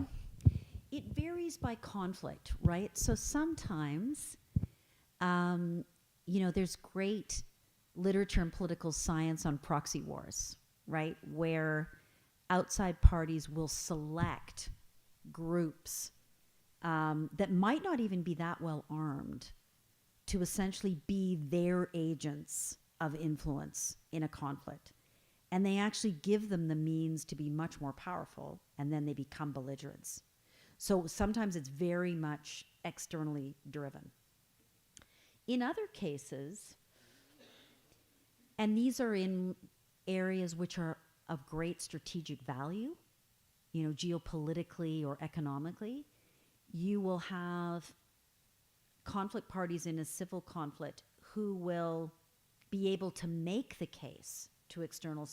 It varies by conflict, right? So sometimes, there's great literature and political science on proxy wars, right? Where outside parties will select groups that might not even be that well armed to essentially be their agents of influence in a conflict. And they actually give them the means to be much more powerful, and then they become belligerents. So sometimes it's very much externally driven. In other cases, and these are in areas which are of great strategic value, geopolitically or economically, you will have conflict parties in a civil conflict who will be able to make the case to external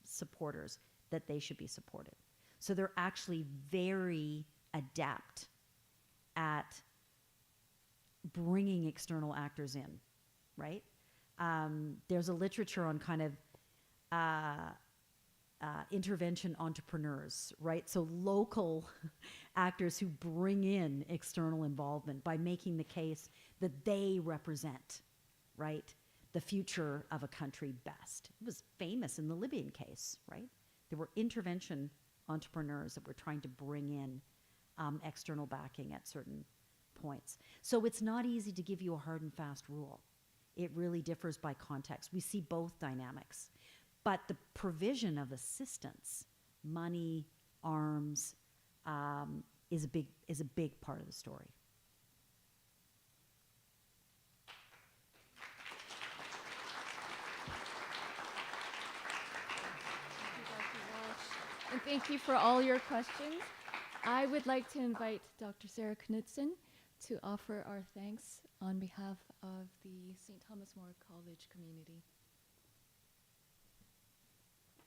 supporters that they should be supported. So they're actually very adept at bringing external actors in, right? There's a literature on kind of intervention entrepreneurs, right? So local actors who bring in external involvement by making the case that they represent, right, the future of a country best. It was famous in the Libyan case, right? There were intervention entrepreneurs that were trying to bring in external backing at certain points. So it's not easy to give you a hard and fast rule. It really differs by context. We see both dynamics. But the provision of assistance, money, arms, is a big part of the story. Thank you, Dr. Welsh. And thank you for all your questions. I would like to invite Dr. Sarah Knudsen to offer our thanks on behalf of the St. Thomas More College community.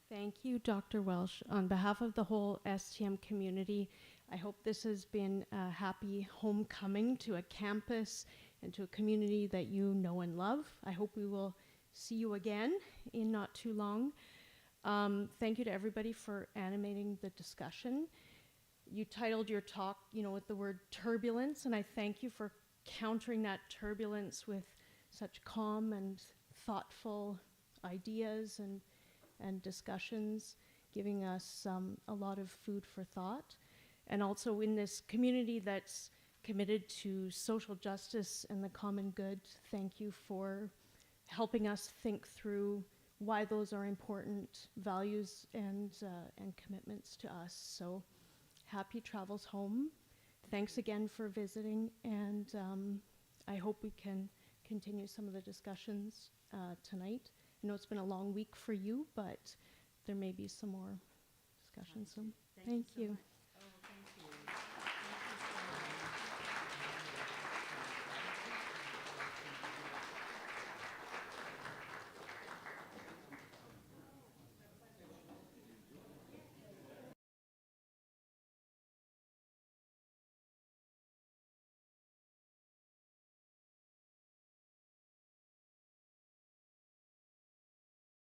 Thank you, Dr. Welsh. On behalf of the whole STM community, I hope this has been a happy homecoming to a campus and to a community that you know and love. I hope we will see you again in not too long. Thank you to everybody for animating the discussion. You titled your talk, with the word turbulence, and I thank you for countering that turbulence with such calm and thoughtful ideas and discussions, giving us a lot of food for thought. And also in this community that's committed to social justice and the common good, thank you for helping us think through why those are important values and commitments to us. So happy travels home. Thanks again for visiting, and I hope we can continue some of the discussions tonight. I know it's been a long week for you, but there may be some more discussions. So thank you.